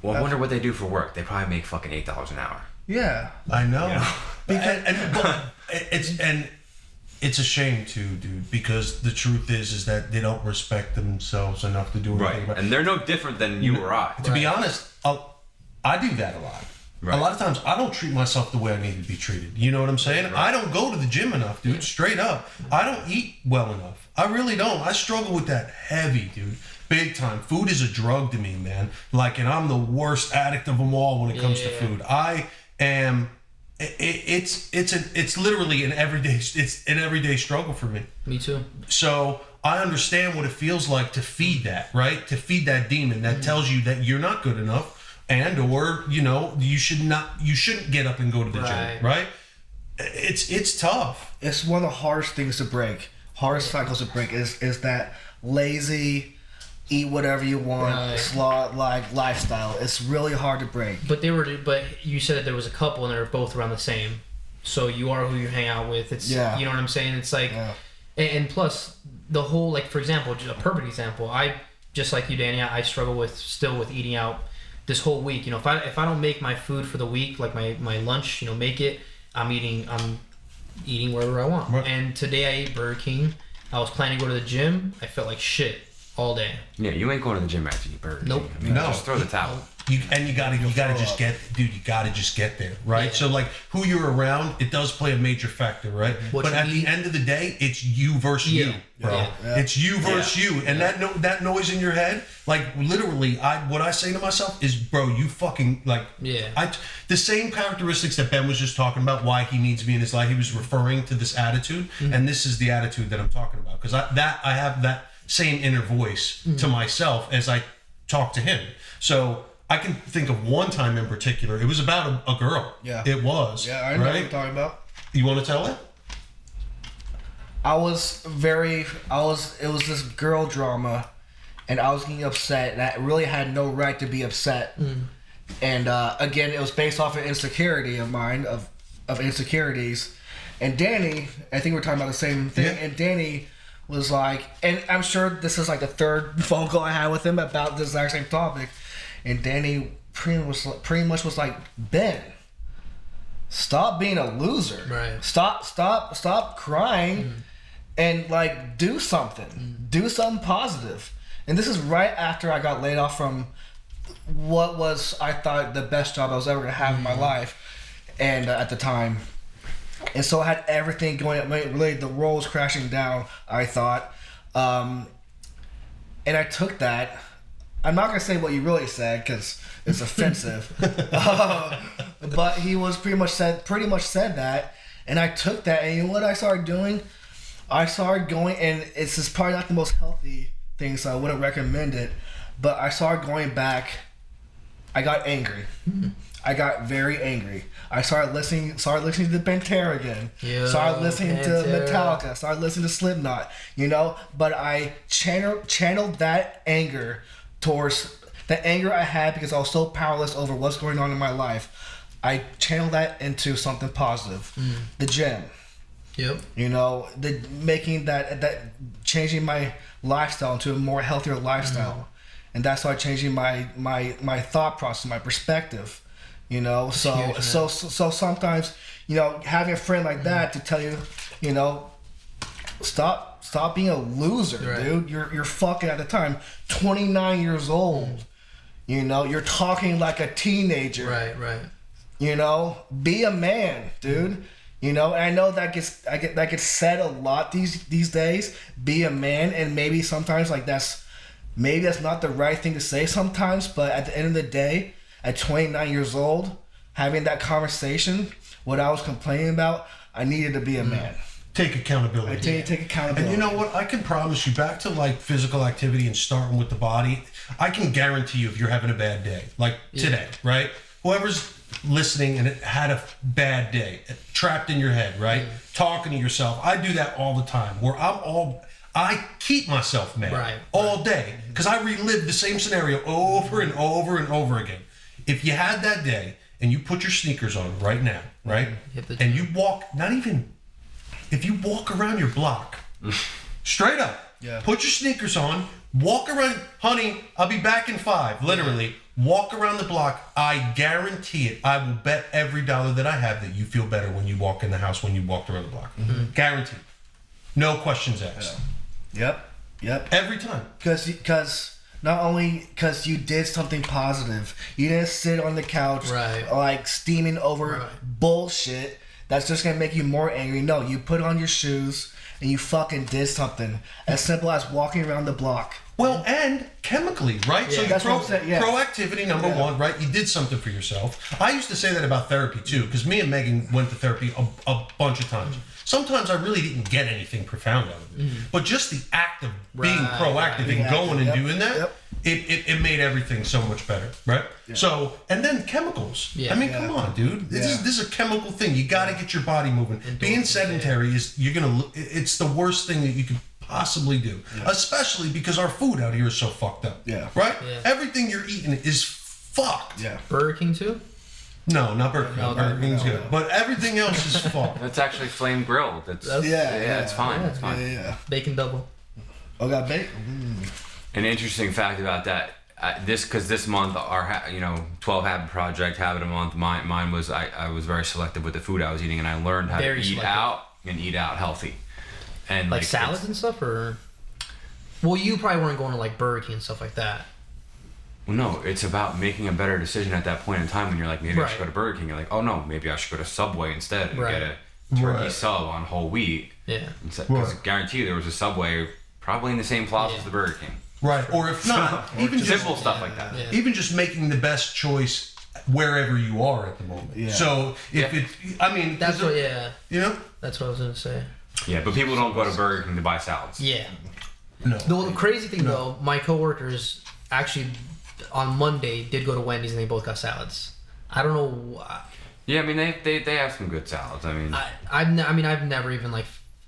Speaker 1: well, I wonder what they do for work. They probably make fucking $8 an hour.
Speaker 4: Yeah.
Speaker 3: I know.
Speaker 1: Yeah.
Speaker 3: But it's a shame too, dude, because the truth is that they don't respect themselves enough to do anything
Speaker 1: Right.
Speaker 3: about it.
Speaker 1: And they're no different than you or I.
Speaker 3: To be honest, I do that a lot.
Speaker 1: Right.
Speaker 3: A lot of times I don't treat myself the way I need to be treated. You know what I'm saying?
Speaker 1: Right.
Speaker 3: I don't go to the gym enough, dude. Straight up. I don't eat well enough. I really don't. I struggle with that heavy, dude. Big time. Food is a drug to me, man. Like, and I'm the worst addict of them all when it comes to food. I am. It's literally an everyday struggle for me.
Speaker 2: Me too.
Speaker 3: So I understand what it feels like to feed that, right? To feed that demon that tells you that you're not good enough, or you shouldn't get up and go to the
Speaker 2: Right.
Speaker 3: gym, right? It's tough.
Speaker 4: It's one of the hardest things to break. Hardest cycles to break is that lazy, eat whatever you want,
Speaker 2: Right.
Speaker 4: slot like lifestyle. It's really hard to break.
Speaker 2: But you said that there was a couple and they were both around the same. So you are who you hang out with. It's you know what I'm saying? It's like and plus the whole, like, for example, just a perfect example, I just like you, Danny, I struggle still with eating out this whole week. If I don't make my food for the week, like my lunch, make it, I'm eating wherever I want.
Speaker 3: Right.
Speaker 2: And today I ate Burger King. I was planning to go to the gym. I felt like shit all day.
Speaker 1: Yeah, you ain't going to the gym after you Burger King.
Speaker 2: Nope.
Speaker 1: I mean,
Speaker 3: No.
Speaker 1: just throw the towel.
Speaker 3: You gotta just get, dude. You gotta just get there, right?
Speaker 2: Yeah.
Speaker 3: So like, who you're around, it does play a major factor, right?
Speaker 2: What
Speaker 3: But
Speaker 2: you
Speaker 3: at
Speaker 2: eat.
Speaker 3: the end of the day, it's you versus you, bro.
Speaker 2: Yeah.
Speaker 3: It's you versus you, and that noise in your head, like literally, what I say to myself is, bro, you fucking like, the same characteristics that Ben was just talking about, why he needs me in his life. He was referring to this attitude, and this is the attitude that I'm talking about, because I have that same inner voice to myself as I talk to him. So I can think of one time in particular. It was about a girl.
Speaker 4: Yeah.
Speaker 3: It was.
Speaker 4: Yeah, I know what you're talking about.
Speaker 3: You want to tell it?
Speaker 4: It was this girl drama, and I was getting upset, and I really had no right to be upset. And again, it was based off an insecurity of mine, of insecurities. And Danny, I think we're talking about the same thing, and Danny was like, and I'm sure this is like the third phone call I had with him about this exact same topic. And Danny pretty much was like, Ben, stop being a loser.
Speaker 2: Right.
Speaker 4: Stop crying, and like do something. Do something positive. And this is right after I got laid off from what was, I thought, the best job I was ever gonna have in my life, and at the time. And so I had everything going. Really, the world was crashing down, I thought. And I took that. I'm not gonna say what you really said because it's offensive, but he was pretty much said that, and I took that. And you know what I started doing? I started going, and it's just probably not the most healthy thing, so I wouldn't recommend it. But I started going back. I got angry. I got very angry. I started listening to the Pantera again. Started listening to Metallica. Started listening to Slipknot. But I channeled that anger towards the anger I had because I was so powerless over what's going on in my life. I channeled that into something positive. The gym.
Speaker 2: Yep.
Speaker 4: Changing my lifestyle into a more healthier lifestyle. And that's why changing my thought process, my perspective. So sometimes, having a friend like that to tell you, stop being a loser, dude. You're fucking, at the time, 29 years old. You're talking like a teenager.
Speaker 2: Right.
Speaker 4: Be a man, dude. And I know that gets said a lot these days. Be a man, and maybe sometimes that's not the right thing to say sometimes, but at the end of the day, at 29 years old, having that conversation, what I was complaining about, I needed to be a man.
Speaker 3: Take accountability.
Speaker 4: Take accountability.
Speaker 3: And you know what? I can promise you, back to like physical activity and starting with the body, I can guarantee you if you're having a bad day, like today, right? Whoever's listening and it had a bad day, trapped in your head, right? Talking to yourself. I do that all the time where I keep myself mad all day because I relive the same scenario over and over and over again. If you had that day and you put your sneakers on right now, right? And you walk, if you walk around your block, straight up, put your sneakers on, walk around, honey, I'll be back in 5, literally, walk around the block. I guarantee it. I will bet every dollar that I have that you feel better when you walk in the house when you walked around the block. Guaranteed. No questions asked.
Speaker 4: Yep.
Speaker 3: Every time.
Speaker 4: Because not only because you did something positive, you didn't sit on the couch like steaming over bullshit that's just gonna make you more angry. No, you put on your shoes and you fucking did something as simple as walking around the block.
Speaker 3: Well, and chemically, right? So
Speaker 4: that's what I'm saying,
Speaker 3: proactivity, number one, right? You did something for yourself. I used to say that about therapy too, because me and Megan went to therapy a bunch of times. Sometimes I really didn't get anything profound out of it, but just the act of being proactive and going and doing that, it made everything so much better, right? So, and then chemicals. I mean, come on, dude. This is a chemical thing. You got to get your body moving. Being sedentary it's the worst thing that you could possibly do, especially because our food out here is so fucked up. Right? Everything you're eating is fucked.
Speaker 2: Burger King too?
Speaker 3: No, not Burger King. Burger King's good, but everything else is fucked.
Speaker 1: That's actually flame grilled. It's fine. It's fine.
Speaker 2: Bacon double.
Speaker 4: Oh, got bacon.
Speaker 1: An interesting fact about that. This month our 12 habit project, habit a month. Mine was I was very selective with the food I was eating, and I learned how to eat out and eat out healthy. And
Speaker 2: Like salads and stuff, or? Well, you probably weren't going to like Burger King and stuff like that.
Speaker 1: Well, no, it's about making a better decision at that point in time when you're like, maybe I should go
Speaker 2: Right.
Speaker 1: to Burger King. You're like, oh no, maybe I should go to Subway instead and
Speaker 2: Right.
Speaker 1: get a turkey
Speaker 3: Right.
Speaker 1: sub on whole wheat.
Speaker 2: Yeah.
Speaker 1: Because
Speaker 3: Right.
Speaker 1: guarantee you there was a Subway probably in the same plaza
Speaker 2: Yeah.
Speaker 1: as the Burger King.
Speaker 3: Right. Or if not, even just
Speaker 1: Simple stuff like that.
Speaker 2: Yeah.
Speaker 3: even just making the best choice wherever you are at the moment.
Speaker 4: Yeah.
Speaker 3: So if
Speaker 1: Yeah.
Speaker 3: it, I mean,
Speaker 2: That's
Speaker 3: 'cause
Speaker 2: what.
Speaker 3: it-
Speaker 2: Yeah.
Speaker 3: you know,
Speaker 2: That's what I was gonna say.
Speaker 1: Yeah, but people don't go to Burger King to buy salads.
Speaker 2: Yeah.
Speaker 3: no.
Speaker 2: The crazy thing though, my coworkers actually on Monday did go to Wendy's and they both got salads. I don't know.
Speaker 1: Yeah, I mean they have some good salads. I mean,
Speaker 2: I've never even like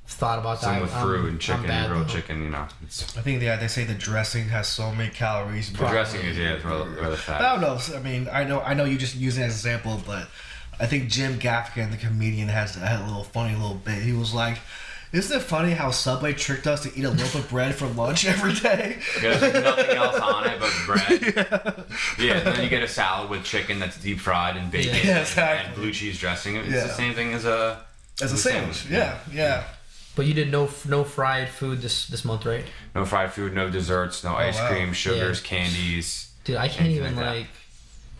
Speaker 2: thought about
Speaker 1: some
Speaker 2: that.
Speaker 1: with
Speaker 2: I'm-
Speaker 1: fruit and
Speaker 2: I'm
Speaker 1: chicken
Speaker 2: bad,
Speaker 1: and grilled
Speaker 2: though.
Speaker 1: chicken. You know, it's
Speaker 4: I think they say the dressing has so many calories.
Speaker 1: the
Speaker 4: but-
Speaker 1: dressing is it's rather fat.
Speaker 4: I don't know. I mean, I know you just use it as an example, but I think Jim Gaffigan, the comedian, had a little funny little bit. He was like, "Isn't it funny how Subway tricked us to eat a loaf of bread for lunch every day?"
Speaker 1: Because there's nothing else on it but bread. Yeah, and then you get a salad with chicken that's deep fried and bacon
Speaker 2: Yeah,
Speaker 4: exactly.
Speaker 1: and blue cheese dressing. It's
Speaker 4: Yeah.
Speaker 1: the same thing as a
Speaker 4: sandwich. Yeah.
Speaker 2: But you did no fried food this month, right?
Speaker 1: No fried food, no desserts, no ice
Speaker 4: wow.
Speaker 1: cream, sugars,
Speaker 2: Yeah.
Speaker 1: candies.
Speaker 2: Dude, I can't
Speaker 1: Anything
Speaker 2: even
Speaker 1: like that.
Speaker 2: like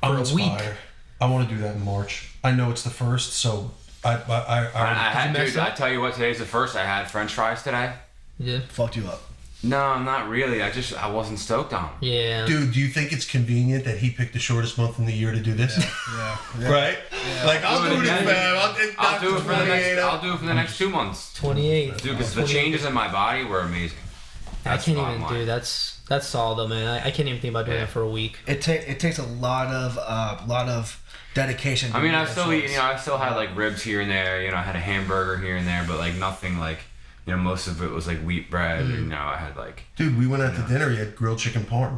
Speaker 3: I'm
Speaker 2: for a week.
Speaker 3: inspired. I want to do that in March. I know it's the first, so I
Speaker 1: I had,
Speaker 2: mess
Speaker 1: dude, I
Speaker 2: up?
Speaker 1: tell you what, today's the first. I had French fries today.
Speaker 2: Yeah.
Speaker 4: Fucked you up.
Speaker 1: No, not really. I wasn't stoked on them.
Speaker 2: Yeah.
Speaker 3: Dude, do you think it's convenient that he picked the shortest month in the year to do this?
Speaker 4: Yeah.
Speaker 3: Right? Like, I'll
Speaker 1: Do
Speaker 3: do
Speaker 1: it
Speaker 3: it,
Speaker 1: again.
Speaker 3: fam.
Speaker 1: I'll do it for the
Speaker 3: 28
Speaker 1: next. I'll do it for the next 2 months.
Speaker 2: 28.
Speaker 1: Dude, because the changes in my body were amazing.
Speaker 2: I
Speaker 1: That's
Speaker 2: can't
Speaker 1: bottom
Speaker 2: even
Speaker 1: line.
Speaker 2: do that's solid though, man. I can't even think about doing
Speaker 1: Yeah.
Speaker 2: that for a week.
Speaker 4: It takes a lot of dedication. to
Speaker 1: I mean,
Speaker 4: make
Speaker 1: I've
Speaker 4: that
Speaker 1: still
Speaker 4: choice.
Speaker 1: eaten. I still had like ribs here and there. You know, I had a hamburger here and there, but like nothing like. Most of it was like wheat bread.
Speaker 2: Mm.
Speaker 1: I had like.
Speaker 3: Dude, we went out to dinner. He had grilled chicken parm.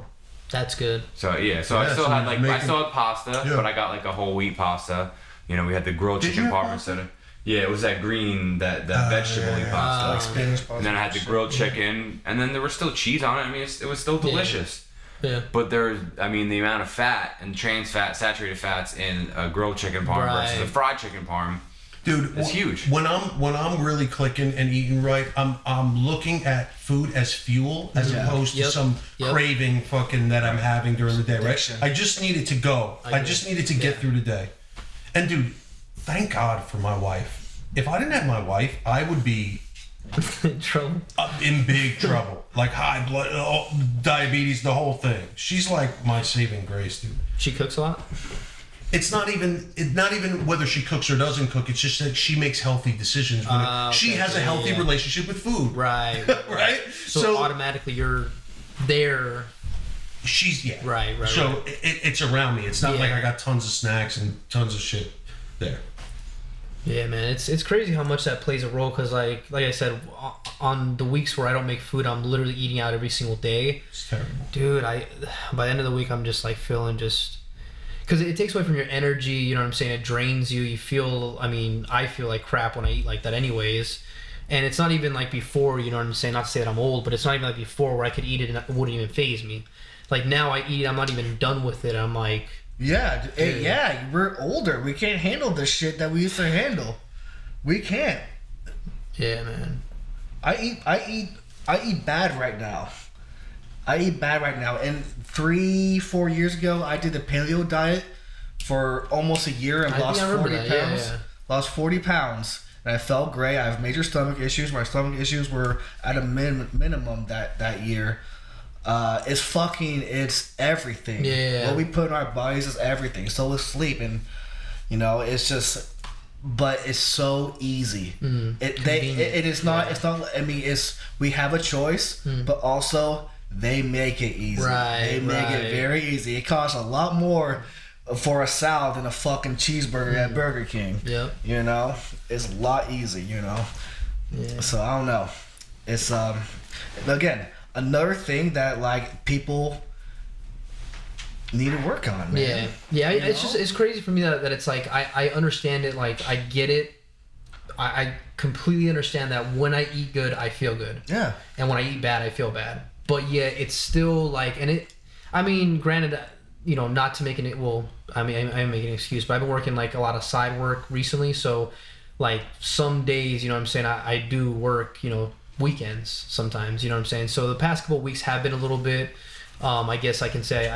Speaker 2: That's good.
Speaker 1: So yeah, so I
Speaker 3: Yeah,
Speaker 1: still
Speaker 3: so
Speaker 1: had like I
Speaker 3: making-
Speaker 1: still had pasta,
Speaker 3: Yeah.
Speaker 1: but I got like a whole wheat pasta. We had the grilled
Speaker 3: Did
Speaker 1: chicken
Speaker 3: you have
Speaker 1: parm
Speaker 3: pasta?
Speaker 1: instead of. Yeah, it was that green, that vegetable-y
Speaker 3: yeah.
Speaker 1: pasta.
Speaker 4: like spinach.
Speaker 1: And then I had the grilled chicken, and then there was still cheese on it. I mean, it was still delicious.
Speaker 2: Yeah.
Speaker 1: But the amount of fat and trans fat, saturated fats in a grilled chicken parm versus a
Speaker 2: Right.
Speaker 1: fried chicken parm.
Speaker 3: Dude,
Speaker 1: It's huge.
Speaker 3: When I'm really clicking and eating right, I'm looking at food as fuel as
Speaker 4: Yeah.
Speaker 3: opposed to
Speaker 2: Yep.
Speaker 3: some
Speaker 2: Yep.
Speaker 3: craving fucking that I'm having during the day, right?
Speaker 4: Addiction.
Speaker 3: I just needed to go. I
Speaker 2: agree.
Speaker 3: just needed to get
Speaker 2: Yeah.
Speaker 3: through the day. And dude, thank God for my wife. If I didn't have my wife, I would be
Speaker 2: Trouble.
Speaker 3: in big trouble. Like high blood, diabetes, the whole thing. She's like my saving grace, dude.
Speaker 2: She cooks a lot.
Speaker 3: It's not even whether she cooks or doesn't cook. It's just that she makes healthy decisions. She
Speaker 2: Okay,
Speaker 3: has a healthy
Speaker 2: yeah.
Speaker 3: relationship with food,
Speaker 2: Right.
Speaker 3: right?
Speaker 2: So automatically you're there.
Speaker 3: she's
Speaker 2: Right.
Speaker 3: So it's around me. It's not
Speaker 2: Yeah.
Speaker 3: like I got tons of snacks and tons of shit there.
Speaker 2: Yeah, man, it's crazy how much that plays a role. Cause like I said, on the weeks where I don't make food, I'm literally eating out every single day.
Speaker 3: It's terrible.
Speaker 2: Dude, by the end of the week, I'm just like feeling just, cause it takes away from your energy. You know what I'm saying? It drains you. You feel. I feel like crap when I eat like that, anyways. And it's not even like before. You know what I'm saying? Not to say that I'm old, but it's not even like before where I could eat it and it wouldn't even faze me. Like now I eat, I'm not even done with it. I'm like.
Speaker 4: Yeah, we're older. We can't handle the shit that we used to handle. We can't.
Speaker 2: Yeah, man.
Speaker 4: I eat bad right now. And 3-4 years ago, I did the paleo diet for almost a year and
Speaker 2: I think
Speaker 4: lost
Speaker 2: I remember
Speaker 4: 40
Speaker 2: that. Yeah,
Speaker 4: pounds.
Speaker 2: yeah.
Speaker 4: Lost 40 pounds, and I felt great. I have major stomach issues. My stomach issues were at a minimum that year. It's everything.
Speaker 2: Yeah.
Speaker 4: What we put in our bodies is everything. So is sleep, and it's just. But it's so easy. It is not. It's not. I mean, we have a choice, but also they make it easy.
Speaker 2: Right,
Speaker 4: They make it
Speaker 2: right.
Speaker 4: very easy. It costs a lot more for a salad than a fucking cheeseburger at Burger King.
Speaker 2: Yep.
Speaker 4: It's a lot easy.
Speaker 2: Yeah.
Speaker 4: So I don't know. It's again another thing that like people need to work on, man.
Speaker 2: Yeah. It's crazy for me that it's like I understand it. Like I get it. I completely understand that when I eat good, I feel good.
Speaker 4: Yeah.
Speaker 2: And when I eat bad, I feel bad. But yeah, it's still like, and it. I mean, granted, not to make it. Well, I mean, I'm making an excuse, but I've been working like a lot of side work recently. So, like some days, I'm saying I do work, weekends sometimes. You know what I'm saying? So the past couple of weeks have been a little bit. I guess I can say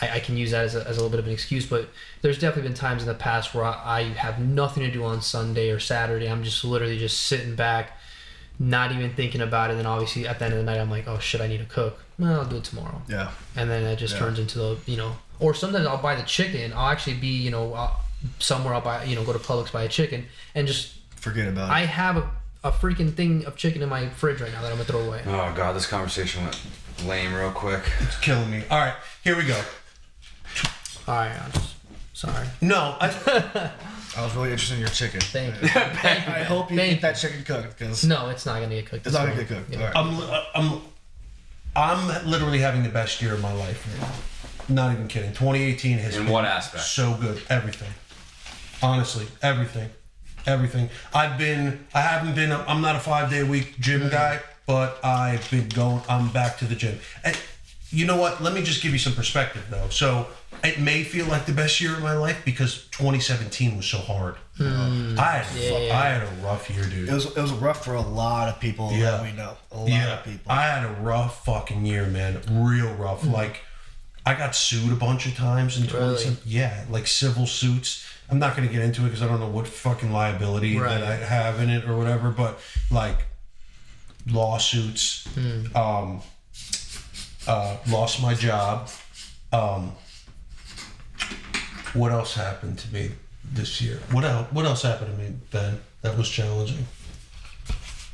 Speaker 2: I can use that as a little bit of an excuse, but there's definitely been times in the past where I have nothing to do on Sunday or Saturday. I'm just literally just sitting back, not even thinking about it. And then obviously at the end of the night, I'm like, oh shit, I need to cook. Well, I'll do it tomorrow.
Speaker 4: Yeah.
Speaker 2: And then it just turns into the, or sometimes I'll buy the chicken. I'll actually be, somewhere I'll buy, go to Publix, buy a chicken and just
Speaker 4: forget about it.
Speaker 2: I have a freaking thing of chicken in my fridge right now that I'm gonna throw away.
Speaker 1: Oh god, this conversation went lame real quick.
Speaker 3: It's killing me. All right, here we go.
Speaker 2: All right, sorry.
Speaker 3: No,
Speaker 4: I was really interested in your chicken.
Speaker 2: Thank you.
Speaker 4: I hope you get that chicken cooked because
Speaker 2: no, it's not gonna get cooked.
Speaker 4: It's not gonna get cooked.
Speaker 2: Yeah.
Speaker 4: All right.
Speaker 3: I'm literally having the best year of my life right now. Not even kidding. 2018 has
Speaker 1: In
Speaker 3: been
Speaker 1: what aspect?
Speaker 3: so good. Everything. Honestly, everything. I'm not a 5-day-a-week gym guy, but I've been going, I'm back to the gym. And you know what? Let me just give you some perspective though. So it may feel like the best year of my life because 2017 was so hard. I had a rough year, dude.
Speaker 4: It was rough for a lot of people that we know. A lot of people.
Speaker 3: I had a rough fucking year, man. Real rough. Like, I got sued a bunch of times in 2017. Yeah, like civil suits. I'm not going to get into it because I don't know what fucking liability that I have in it or whatever, but like lawsuits, lost my job. What else happened to me this year? What else happened to me, Ben, that was challenging?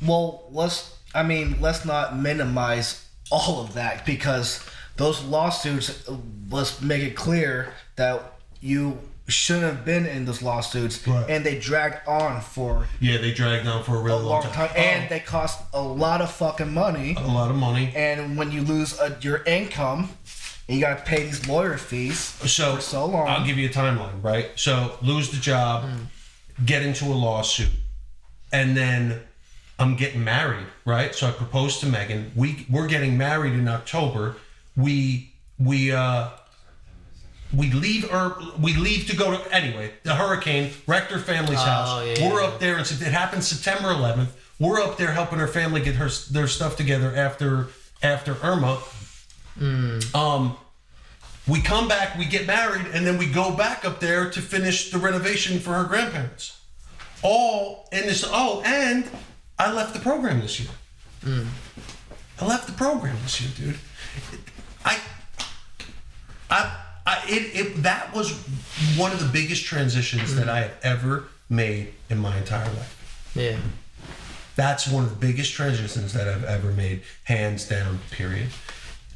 Speaker 4: Well, let's not minimize all of that because those lawsuits, let's make it clear that you shouldn't have been in those lawsuits, and they dragged on for
Speaker 3: a real long time.
Speaker 4: And they cost a lot of fucking money.
Speaker 3: A lot of money.
Speaker 4: And when you lose your income, and you gotta pay these lawyer fees for so long.
Speaker 3: I'll give you a timeline, right? So lose the job, get into a lawsuit, and then I'm getting married, right? So I proposed to Megan. We're getting married in October. We leave to go to, anyway, the hurricane wrecked her family's house.
Speaker 2: Yeah,
Speaker 3: we're up there, and it happened September 11th. We're up there helping her family get their stuff together after Irma. We come back, we get married, and then we go back up there to finish the renovation for her grandparents. And I left the program this year. I left the program this year, dude. That was one of the biggest transitions that I have ever made in my entire life.
Speaker 2: Yeah.
Speaker 3: That's one of the biggest transitions that I've ever made, hands down, period.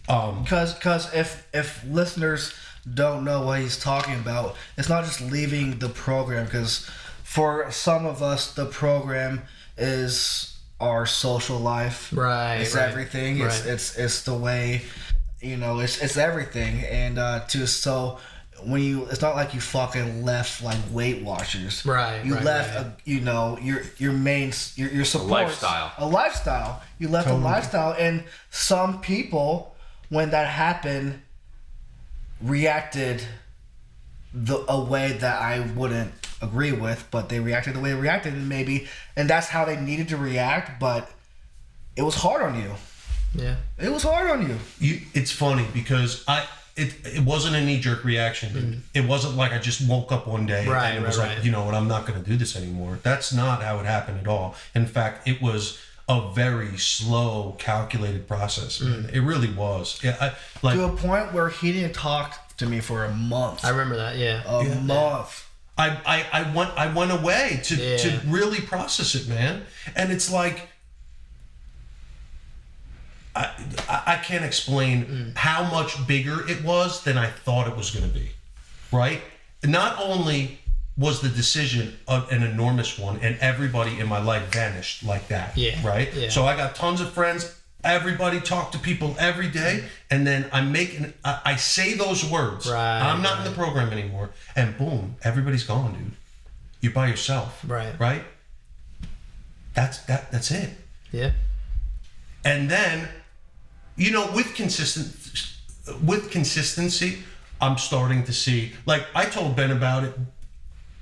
Speaker 4: Because if listeners don't know what he's talking about, it's not just leaving the program, because for some of us, the program is our social life.
Speaker 2: Right.
Speaker 4: It's everything.
Speaker 2: Right.
Speaker 4: It's the way, it's everything. And it's not like you fucking left like Weight Watchers.
Speaker 2: Right.
Speaker 4: You left your main your support. A lifestyle. You left a lifestyle, and some people, when that happened, reacted a way that I wouldn't agree with, but they reacted the way they reacted, and that's how they needed to react, but it was hard on you.
Speaker 2: Yeah.
Speaker 4: It was hard on you.
Speaker 3: It's funny because it wasn't a knee-jerk reaction. Mm. It wasn't like I just woke up one day and it was like, you know what, I'm not going to do this anymore. That's not how it happened at all. In fact, it was a very slow, calculated process. Man. It really was. Yeah,
Speaker 4: to a point where he didn't talk to me for a month.
Speaker 2: I remember that. Yeah,
Speaker 4: a month.
Speaker 3: I went away to really process it, man. And it's like I can't explain how much bigger it was than I thought it was going to be. Right? Not only was the decision an enormous one, and everybody in my life vanished like that.
Speaker 2: Yeah.
Speaker 3: Right?
Speaker 2: Yeah.
Speaker 3: So I got tons of friends. Everybody talk to people every day, and then I say those words.
Speaker 2: Right.
Speaker 3: I'm not in the program anymore, and boom, everybody's gone, dude. You're by yourself.
Speaker 2: Right.
Speaker 3: Right? That's it.
Speaker 2: Yeah.
Speaker 3: And then, with consistency, I'm starting to see, like I told Ben about it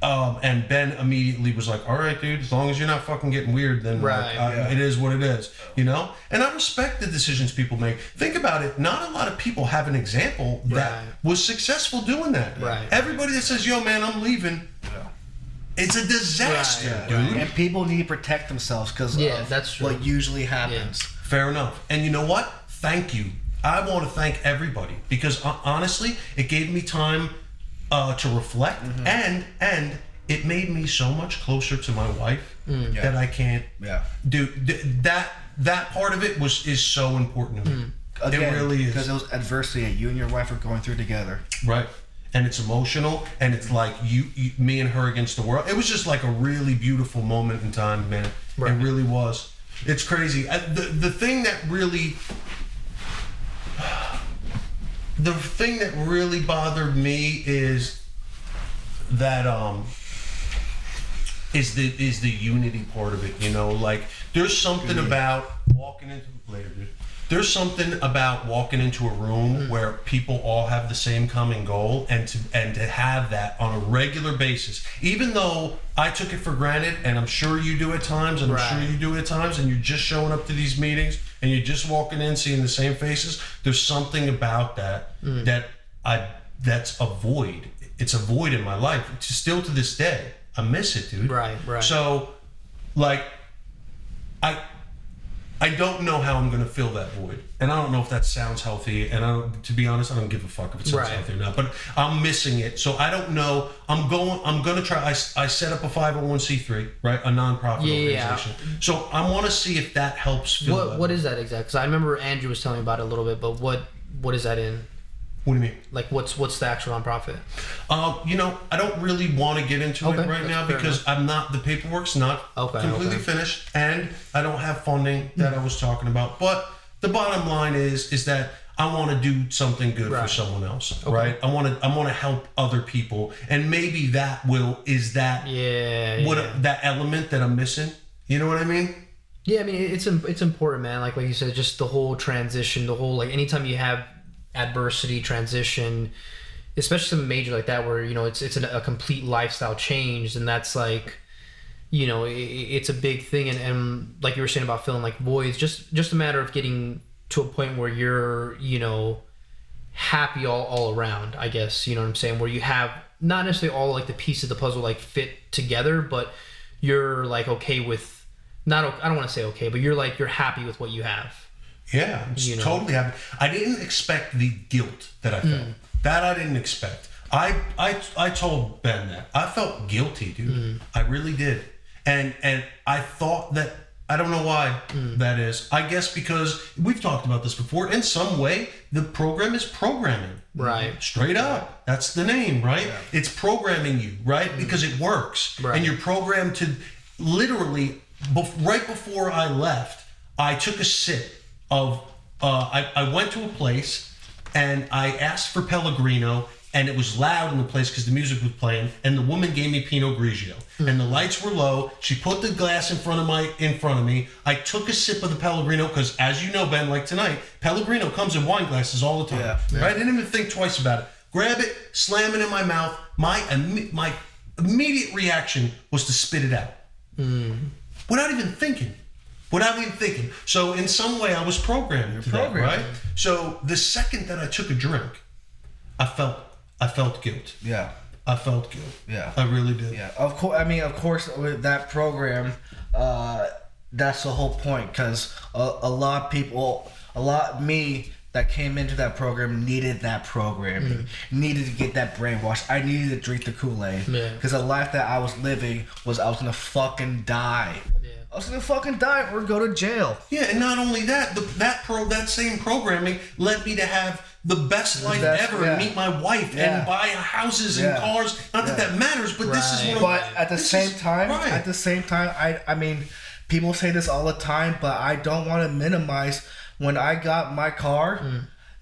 Speaker 3: And Ben immediately was like, all right, dude, as long as you're not fucking getting weird, then it is what it is, you know? And I respect the decisions people make. Think about it. Not a lot of people have an example that was successful doing that.
Speaker 2: Right.
Speaker 3: Everybody that says, yo, man, I'm leaving, it's a disaster, dude.
Speaker 4: And people need to protect themselves because
Speaker 2: that's true.
Speaker 4: what usually happens.
Speaker 3: Fair enough. And you know what? Thank you. I want to thank everybody because honestly, it gave me time to reflect, and it made me so much closer to my wife that I can't. Yeah, dude, that part of it is so important to me.
Speaker 4: Again,
Speaker 3: it really is,
Speaker 4: because it was adversity that you and your wife are going through together.
Speaker 3: Right, and it's emotional, and it's like you, me, and her against the world. It was just like a really beautiful moment in time, man. Right. It really was. It's crazy. The thing that really. The thing that really bothered me is that is the unity part of it, you know, like there's something about walking into There's something about walking into a room where people all have the same common goal, and to have that on a regular basis, even though I took it for granted, and I'm sure you do at times, and I'm sure you do at times, and you're just showing up to these meetings and you're just walking in, seeing the same faces. There's something about that that's a void. It's a void in my life. It's still to this day. I miss it, dude. Right. So, like, I don't know how I'm going to fill that void. And I don't know if that sounds healthy. And to be honest, I don't give a fuck if it sounds healthy or not. But I'm missing it. So I don't know. I'm going to try. I set up a 501c3, right? A nonprofit organization. So I want to see if that helps fill
Speaker 2: What is that exactly? Because I remember Andrew was telling me about it a little bit. But what is that in?
Speaker 3: What do you mean?
Speaker 2: Like, what's the actual nonprofit?
Speaker 3: I don't really want to get into it right now because the paperwork's not completely finished, and I don't have funding that I was talking about. But the bottom line is that I want to do something good for someone else, right? I want to help other people, and maybe that that element that I'm missing. You know what I mean?
Speaker 2: Yeah, I mean it's important, man. Like you said, just the whole transition, the whole like anytime you have adversity, transition, especially something major like that where it's a complete lifestyle change, and that's like it's a big thing, and like you were saying about filling like voids, just a matter of getting to a point where you're happy all around, I guess, you know what I'm saying, where you have not necessarily all like the pieces of the puzzle like fit together, but you're like okay with I don't want to say okay, but you're happy with what you have.
Speaker 3: Yeah, totally happy. I didn't expect the guilt that I felt. That I didn't expect. I told Ben that. I felt guilty, dude. I really did. And I thought that, I don't know why that is. I guess because we've talked about this before. In some way, the program is programming. Right. Straight up. That's the name, right? Yeah. It's programming you, right? Because it works. Right. And you're programmed to literally, right before I left, I took a sip of I went to a place and I asked for Pellegrino, and it was loud in the place because the music was playing, and the woman gave me Pinot Grigio, and the lights were low. She put the glass in front of me. I took a sip of the Pellegrino because, as you know, Ben, like tonight, Pellegrino comes in wine glasses all the time. Yeah. Right? I didn't even think twice about it. Grab it, slam it in my mouth. My immediate reaction was to spit it out without even thinking. So in some way I was programmed to that, right? So the second that I took a drink, I felt guilt. Yeah. I felt guilt. Yeah. I really did.
Speaker 4: Yeah. Of course, with that program, that's the whole point, because a lot of people, me that came into that program needed that programming, needed to get that brainwash. I needed to drink the Kool-Aid, because the life that I was living was I was going to fucking die. I was gonna fucking die or go to jail.
Speaker 3: Yeah, and not only that, that same programming led me to have the best life ever and meet my wife and buy houses and cars. Not that matters, but this is one of.
Speaker 4: But at the same time, I mean, people say this all the time, but I don't want to minimize when I got my car.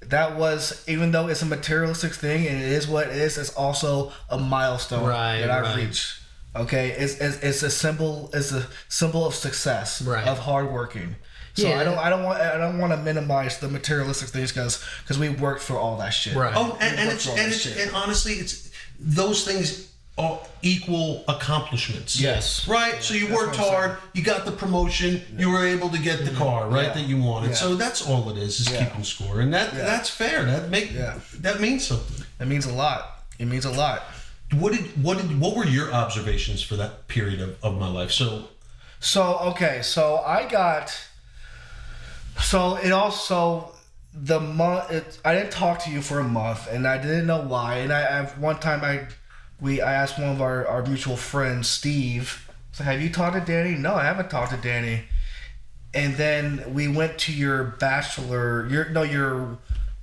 Speaker 4: That was, even though it's a materialistic thing and it is what it is, it's also a milestone that I reached. Okay, it's a symbol of success, of hard working. So I don't want to minimize the materialistic things because we worked for all that shit.
Speaker 3: Right. Oh, and honestly, it's those things. equal accomplishments.
Speaker 4: Yes.
Speaker 3: Right? So you worked
Speaker 4: what I'm
Speaker 3: hard, you got the promotion, you were able to get the car, right, that you wanted.
Speaker 4: Yeah.
Speaker 3: So that's all it is keeping score. And that's fair. That means something.
Speaker 4: It means a lot. It means a lot.
Speaker 3: What were your observations for that period of my life? So the month I didn't talk to you for a month, and I didn't know why. And one time I asked one of our mutual friends, Steve, so have you talked to Danny? No, I haven't talked to Danny. And then we went to your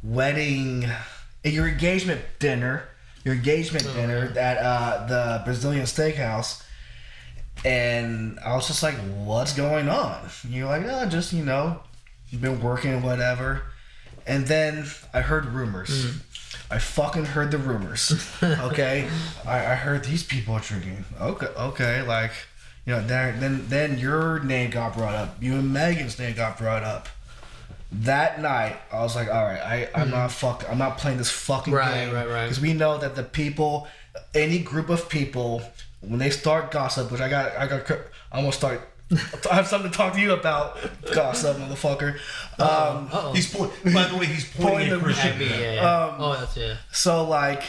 Speaker 3: wedding, your engagement dinner at the Brazilian Steakhouse. And I was just like, what's going on? And you're like, oh, just, you've been working, whatever. And then I heard rumors. I fucking heard the rumors. Okay? I heard these people are drinking. Okay, like, then your name got brought up. You and Megan's name got brought up. That night, I was like, all right, I'm not playing this fucking game. Right. Because we know that the people, any group of people, when they start gossip, which I have something to talk to you about, gossip, motherfucker. By the way, he's pointing at Christian.
Speaker 2: That's it.
Speaker 4: So, like,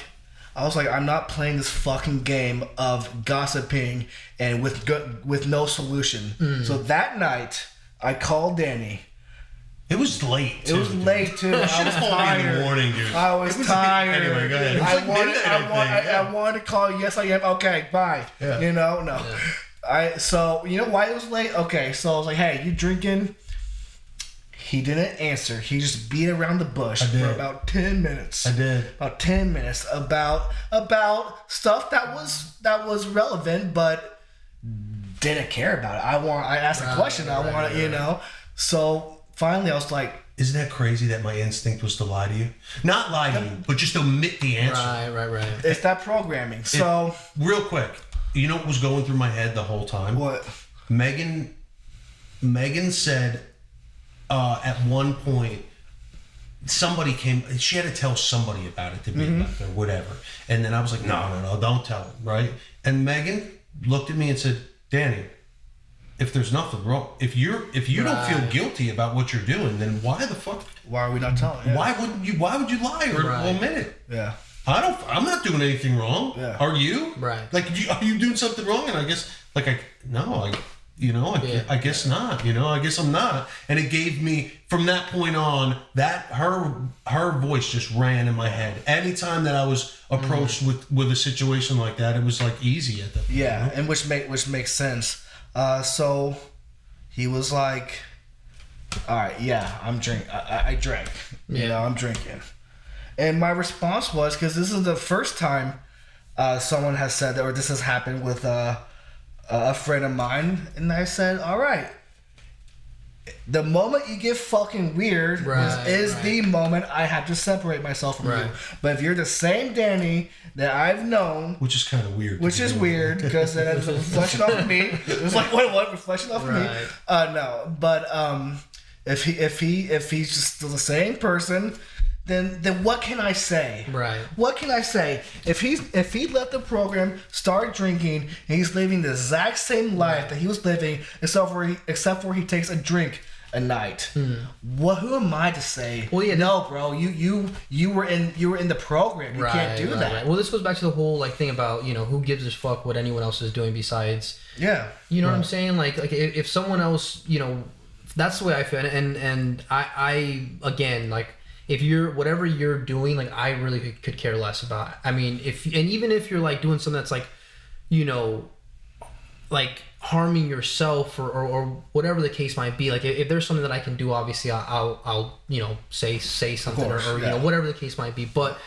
Speaker 4: I was like, I'm not playing this fucking game of gossiping and with no solution. So that night, I called Danny.
Speaker 3: It was late.
Speaker 4: It was late too. I was tired.
Speaker 3: In the morning, dude.
Speaker 4: I was tired.
Speaker 3: Anyway, go ahead.
Speaker 4: I wanted to call you. Yes, I am. Okay, bye.
Speaker 3: Yeah.
Speaker 4: No.
Speaker 2: Yeah.
Speaker 4: So you know why it was late? Okay, so I was like, hey, you drinking? He didn't answer. He just beat around the bush for about 10 minutes.
Speaker 3: I did.
Speaker 4: About 10 minutes about stuff that was relevant, but didn't care about it. I asked a question. I wanted, So finally, I was like,
Speaker 3: isn't that crazy that my instinct was to lie to you? Not lie to you, but just omit the answer.
Speaker 2: Right.
Speaker 4: It's that programming. So
Speaker 3: real quick, you know what was going through my head the whole time?
Speaker 4: What?
Speaker 3: Megan said at one point, somebody came, she had to tell somebody about it to be left or whatever. And then I was like, no, don't tell him, right? And Megan looked at me and said, Danny, if there's nothing wrong, if you don't feel guilty about what you're doing, then why the fuck?
Speaker 4: Why are we not telling? Yeah.
Speaker 3: Why would you lie or omit it?
Speaker 4: Yeah.
Speaker 3: I'm not doing anything wrong.
Speaker 4: Yeah.
Speaker 3: Are you?
Speaker 2: Right.
Speaker 3: Like, are you doing something wrong? And I guess, I guess not. I guess I'm not. And it gave me, from that point on, that her voice just ran in my head. Anytime that I was approached with a situation like that, it was like easy at that point.
Speaker 4: Yeah, and which makes sense. So he was like, all right, yeah, I'm drinking. I drank. I'm drinking. And my response was, because this is the first time someone has said that, or this has happened with a friend of mine, and I said, all right, the moment you get fucking weird is the moment I have to separate myself from you. But if you're the same Danny that I've known,
Speaker 3: which is kind of weird.
Speaker 4: Which is weird because then it's a reflection off of me. It was like what reflection off of me? No, but if he's just still the same person, then what can I say?
Speaker 2: Right.
Speaker 4: What can I say? If he left the program, started drinking, and he's living the exact same life that he was living, except for he takes a drink a night. Who am I to say?
Speaker 2: Well, yeah,
Speaker 4: no, bro. You were in the program. You can't do that.
Speaker 2: Right. Well, this goes back to the whole thing about who gives a fuck what anyone else is doing besides.
Speaker 4: Yeah.
Speaker 2: You know what I'm saying? Like if someone else, that's the way I feel. And I again if you're whatever you're doing, I really could care less about it. I mean, even if you're doing something that's harming yourself or whatever the case might be, if there's something that I can do, obviously I'll say something or whatever the case might be. But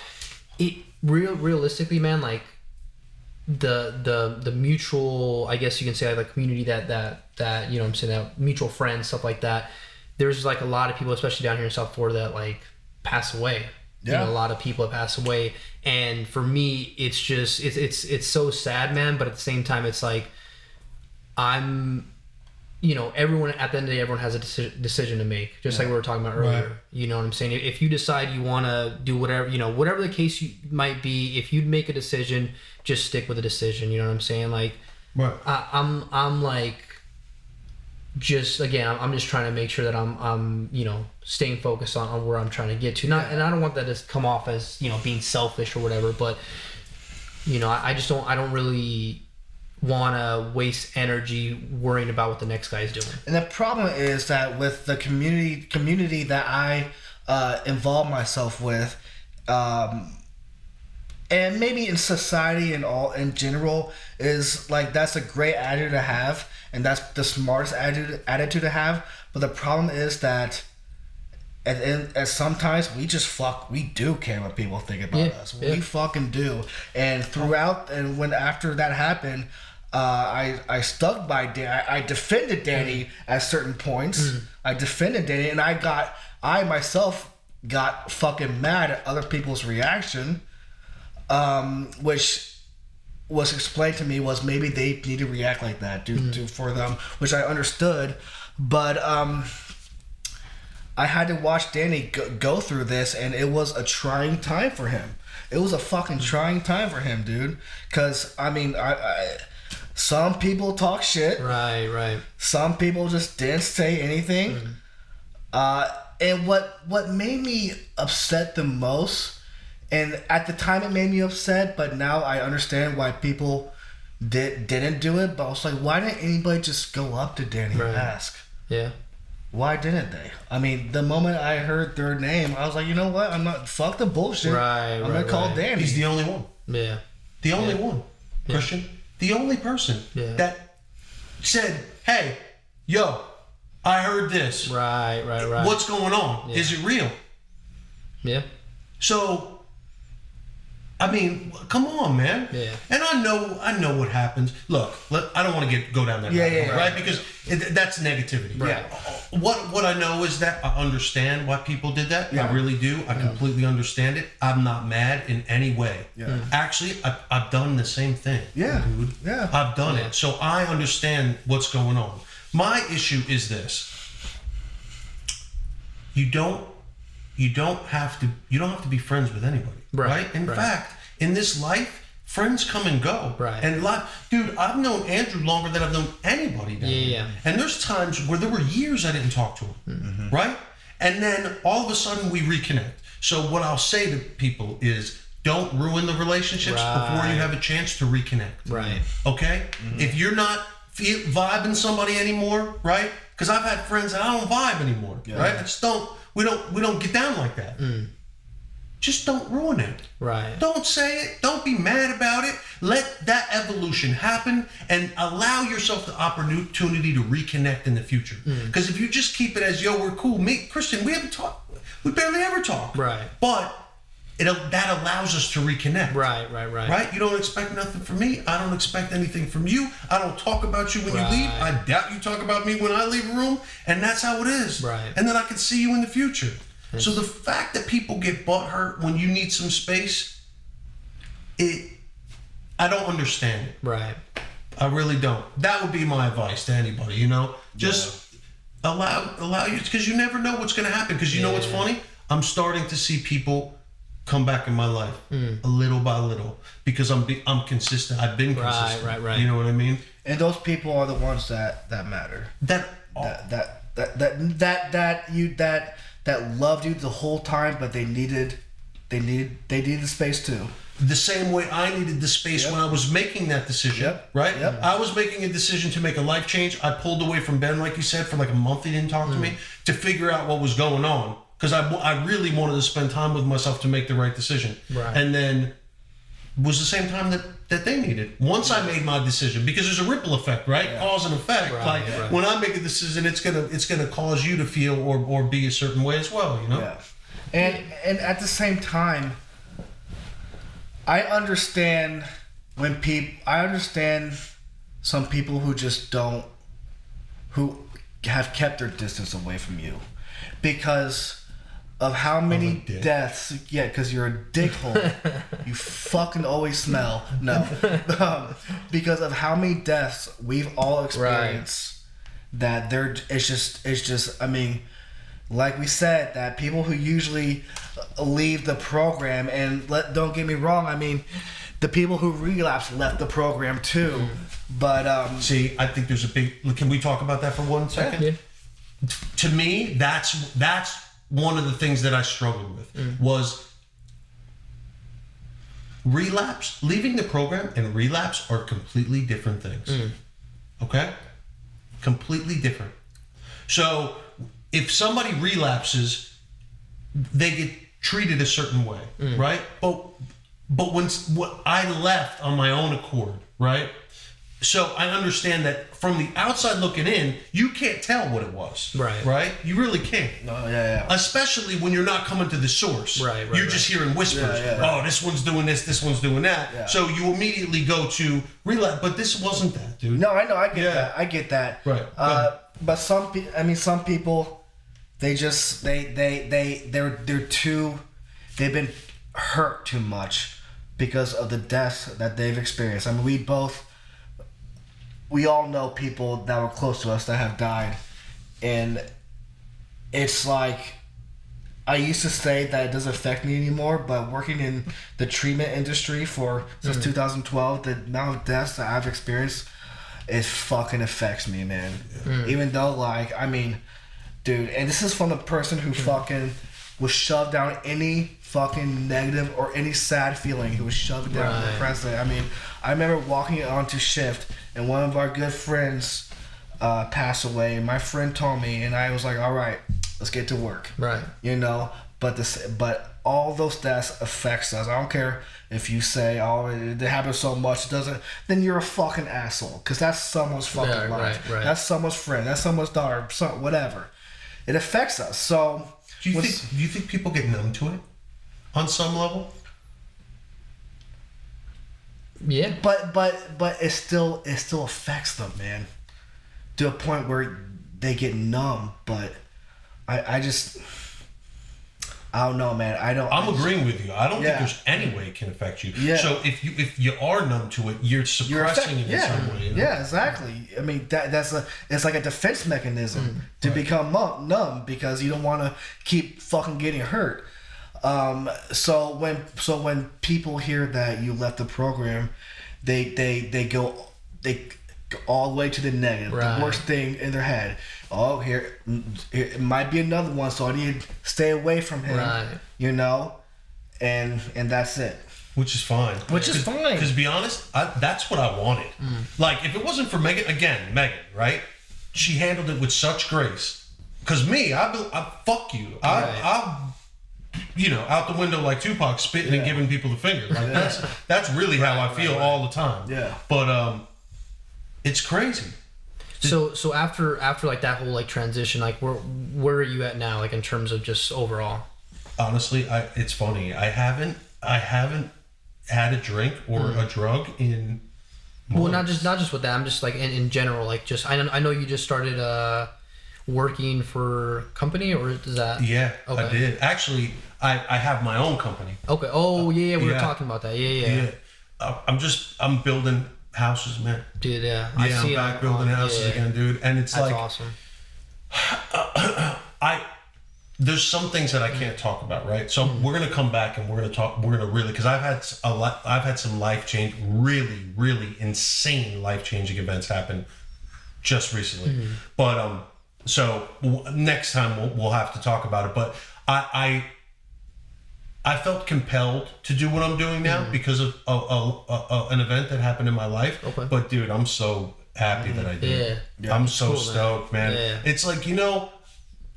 Speaker 2: realistically, man, the mutual, I guess you can say, the community that I'm saying, that mutual friends, stuff like that. There's a lot of people, especially down here in South Florida, that pass away. A lot of people have passed away, and for me, it's just it's so sad, man. But at the same time, it's everyone at the end of the day, everyone has a decision to make, just like we were talking about earlier.
Speaker 3: Right.
Speaker 2: You know what I'm saying? If you decide you want to do whatever, whatever the case might be, if you make a decision, just stick with the decision. You know what I'm saying? Like,
Speaker 3: Right.
Speaker 2: I'm like, just again, I'm just trying to make sure that I'm staying focused on where I'm trying to get to. And I don't want that to come off as being selfish or whatever, but I don't really want to waste energy worrying about what the next guy is doing.
Speaker 4: And the problem is that with the community that I involve myself with, and maybe in society and all in general, is like that's a great attitude to have, and that's the smartest attitude to have. But the problem is that at sometimes we do care what people think about us. We fucking do. And when after that happened, I stuck by Danny. I defended Danny at certain points. I defended Danny, and I myself got fucking mad at other people's reaction, which was explained to me was maybe they need to react like that for them, which I understood, but I had to watch Danny go through this, and it was a trying time for him. It was a fucking trying time for him, dude. Because some people talk shit.
Speaker 2: Right.
Speaker 4: Some people just didn't say anything. And what made me upset the most, and at the time it made me upset, but now I understand why people didn't do it. But I was like, why didn't anybody just go up to Danny and ask?
Speaker 2: Yeah.
Speaker 4: Why didn't they? I mean, the moment I heard their name, I was like, you know what? I'm not. Fuck the bullshit. I'm gonna call Danny.
Speaker 3: He's the only one.
Speaker 2: Yeah.
Speaker 3: The only one. Christian. The only person that said, "Hey, yo, I heard this.
Speaker 2: Right.
Speaker 3: What's going on? Is it real?"
Speaker 2: Yeah.
Speaker 3: So, I mean, come on, man.
Speaker 2: Yeah.
Speaker 3: And I know what happens. Look, I don't want to go down that rabbit hole, right? Because that's negativity.
Speaker 2: Right.
Speaker 3: What I know is that I understand why people did that.
Speaker 4: Yeah.
Speaker 3: I really do. I completely understand it. I'm not mad in any way.
Speaker 4: Yeah.
Speaker 3: Actually, I've done the same thing.
Speaker 4: Yeah.
Speaker 3: Dude.
Speaker 4: Yeah.
Speaker 3: I've done it. So I understand what's going on. My issue is this. You don't have to be friends with anybody. Right? In fact, in this life, friends come and go.
Speaker 2: Right.
Speaker 3: And dude, I've known Andrew longer than I've known anybody down here.
Speaker 2: Yeah.
Speaker 3: And there's times where there were years I didn't talk to him. Mm-hmm. Right? And then all of a sudden we reconnect. So what I'll say to people is don't ruin the relationships before you have a chance to reconnect.
Speaker 2: Right.
Speaker 3: Okay? Mm-hmm. If you're not vibing somebody anymore, right? Because I've had friends that I don't vibe anymore. Yeah. Right? I just we don't get down like that. Just don't ruin it.
Speaker 2: Right.
Speaker 3: Don't say it. Don't be mad about it. Let that evolution happen and allow yourself the opportunity to reconnect in the future. Because if you just keep it as, yo, we're cool. Me, Christian, we haven't talked. We barely ever talk.
Speaker 2: Right.
Speaker 3: But that allows us to reconnect.
Speaker 2: Right.
Speaker 3: Right? You don't expect nothing from me. I don't expect anything from you. I don't talk about you when you leave. I doubt you talk about me when I leave a room. And that's how it is.
Speaker 2: Right.
Speaker 3: And then I can see you in the future. So the fact that people get butthurt when you need some space, I don't understand it.
Speaker 2: Right.
Speaker 3: I really don't. That would be my advice to anybody, Just allow you, because you never know what's going to happen. Because you know what's funny? I'm starting to see people come back in my life a little by little because I'm consistent. I've been consistent.
Speaker 2: Right.
Speaker 3: You know what I mean?
Speaker 4: And those people are the ones that matter. That loved you the whole time, but they needed the space too.
Speaker 3: The same way I needed the space when I was making that decision, right?
Speaker 4: Yep.
Speaker 3: I was making a decision to make a life change. I pulled away from Ben, like you said, for like a month. He didn't talk to me to figure out what was going on because I really wanted to spend time with myself to make the right decision. Right. And then was the same time that they needed. Once I made my decision, because there's a ripple effect, right? Yeah. Cause and effect. Right. When I make a decision, it's gonna cause you to feel or be a certain way as well,
Speaker 4: Yeah. And at the same time, I understand some people who just who have kept their distance away from you because of how many deaths. Yeah, because you're a dickhole. You fucking always smell. No. Because of how many deaths we've all experienced that it's just I mean, like we said, that people who usually leave the program, and don't get me wrong, I mean, the people who relapse left the program too. But
Speaker 3: see, I think there's a big. Can we talk about that for 1 second?
Speaker 2: Yeah.
Speaker 3: To me, that's one of the things that I struggled with was relapse. Leaving the program and relapse are completely different things. Okay? Completely different. So if somebody relapses, they get treated a certain way, right? But when I left on my own accord, right? So I understand that from the outside looking in, you can't tell what it was.
Speaker 2: Right.
Speaker 3: Right? You really can't.
Speaker 4: yeah.
Speaker 3: Especially when you're not coming to the source.
Speaker 2: Right,
Speaker 3: You're just hearing whispers. Oh, this one's doing this one's doing that.
Speaker 4: Yeah.
Speaker 3: So you immediately go to relapse. But this wasn't that, dude.
Speaker 4: No, I know, I get that.
Speaker 3: Right.
Speaker 4: But some people, they just they're too, they've been hurt too much because of the deaths that they've experienced. I mean, we all know people that were close to us that have died, and it's like, I used to say that it doesn't affect me anymore, but working in the treatment industry since 2012, the amount of deaths that I've experienced, it fucking affects me, man. Even though, like, I mean, dude, and this is from a person who fucking was shoved down any fucking negative or any sad feeling. He was shoved down in the present. I mean, I remember walking onto shift and one of our good friends passed away, and my friend told me, and I was like, all right, let's get to work.
Speaker 2: Right.
Speaker 4: You know, but all those deaths affects us. I don't care if you say, oh, it happens so much, it doesn't, then you're a fucking asshole, because that's someone's fucking life.
Speaker 2: Right.
Speaker 4: That's someone's friend. That's someone's daughter, whatever. It affects us. So
Speaker 3: Do you think people get numb to it on some level?
Speaker 2: Yeah.
Speaker 4: But it still affects them, man. To a point where they get numb. But I don't know, man. I'm
Speaker 3: agreeing with you. I don't think there's any way it can affect you.
Speaker 4: Yeah.
Speaker 3: So if you are numb to it, you're suppressing it in some way. You know?
Speaker 4: Yeah, exactly. I mean, it's like a defense mechanism to become numb, because you don't want to keep fucking getting hurt. So when people hear that you left the program, they go all the way to the negative, the worst thing in their head. Oh, here it might be another one, so I need to stay away from him.
Speaker 2: Right.
Speaker 4: You know, and that's it.
Speaker 3: Which is fine.
Speaker 4: Because
Speaker 3: to be honest, that's what I wanted. Like, if it wasn't for Megan, right? She handled it with such grace. Because me, I fuck you. I'll out the window like Tupac, spitting and giving people the finger. Like, that's really how I feel all the time.
Speaker 4: Yeah.
Speaker 3: But it's crazy.
Speaker 2: So after like that whole like transition, like where are you at now, like in terms of just overall?
Speaker 3: Honestly, it's funny. I haven't had a drink or a drug in months.
Speaker 2: Well, not just with that. I'm just like in general, like just I know you just started working for a company, or is that?
Speaker 3: Yeah,
Speaker 2: okay.
Speaker 3: I did. Actually, I have my own company.
Speaker 2: Okay. Oh yeah, we were talking about that. Yeah.
Speaker 3: I'm building houses, man.
Speaker 2: Dude, yeah.
Speaker 3: I'm back building houses again, dude. And it's
Speaker 2: that's
Speaker 3: like
Speaker 2: awesome.
Speaker 3: There's some things that I can't talk about, right? So we're gonna come back and we're gonna really, because I've had some really, really insane life-changing events happen just recently. But so next time we'll have to talk about it. But I felt compelled to do what I'm doing now because of an event that happened in my life.
Speaker 2: Okay.
Speaker 3: But dude, I'm so happy that I did.
Speaker 2: Yeah.
Speaker 3: I'm so
Speaker 2: cool,
Speaker 3: stoked, man.
Speaker 2: Yeah.
Speaker 3: It's like,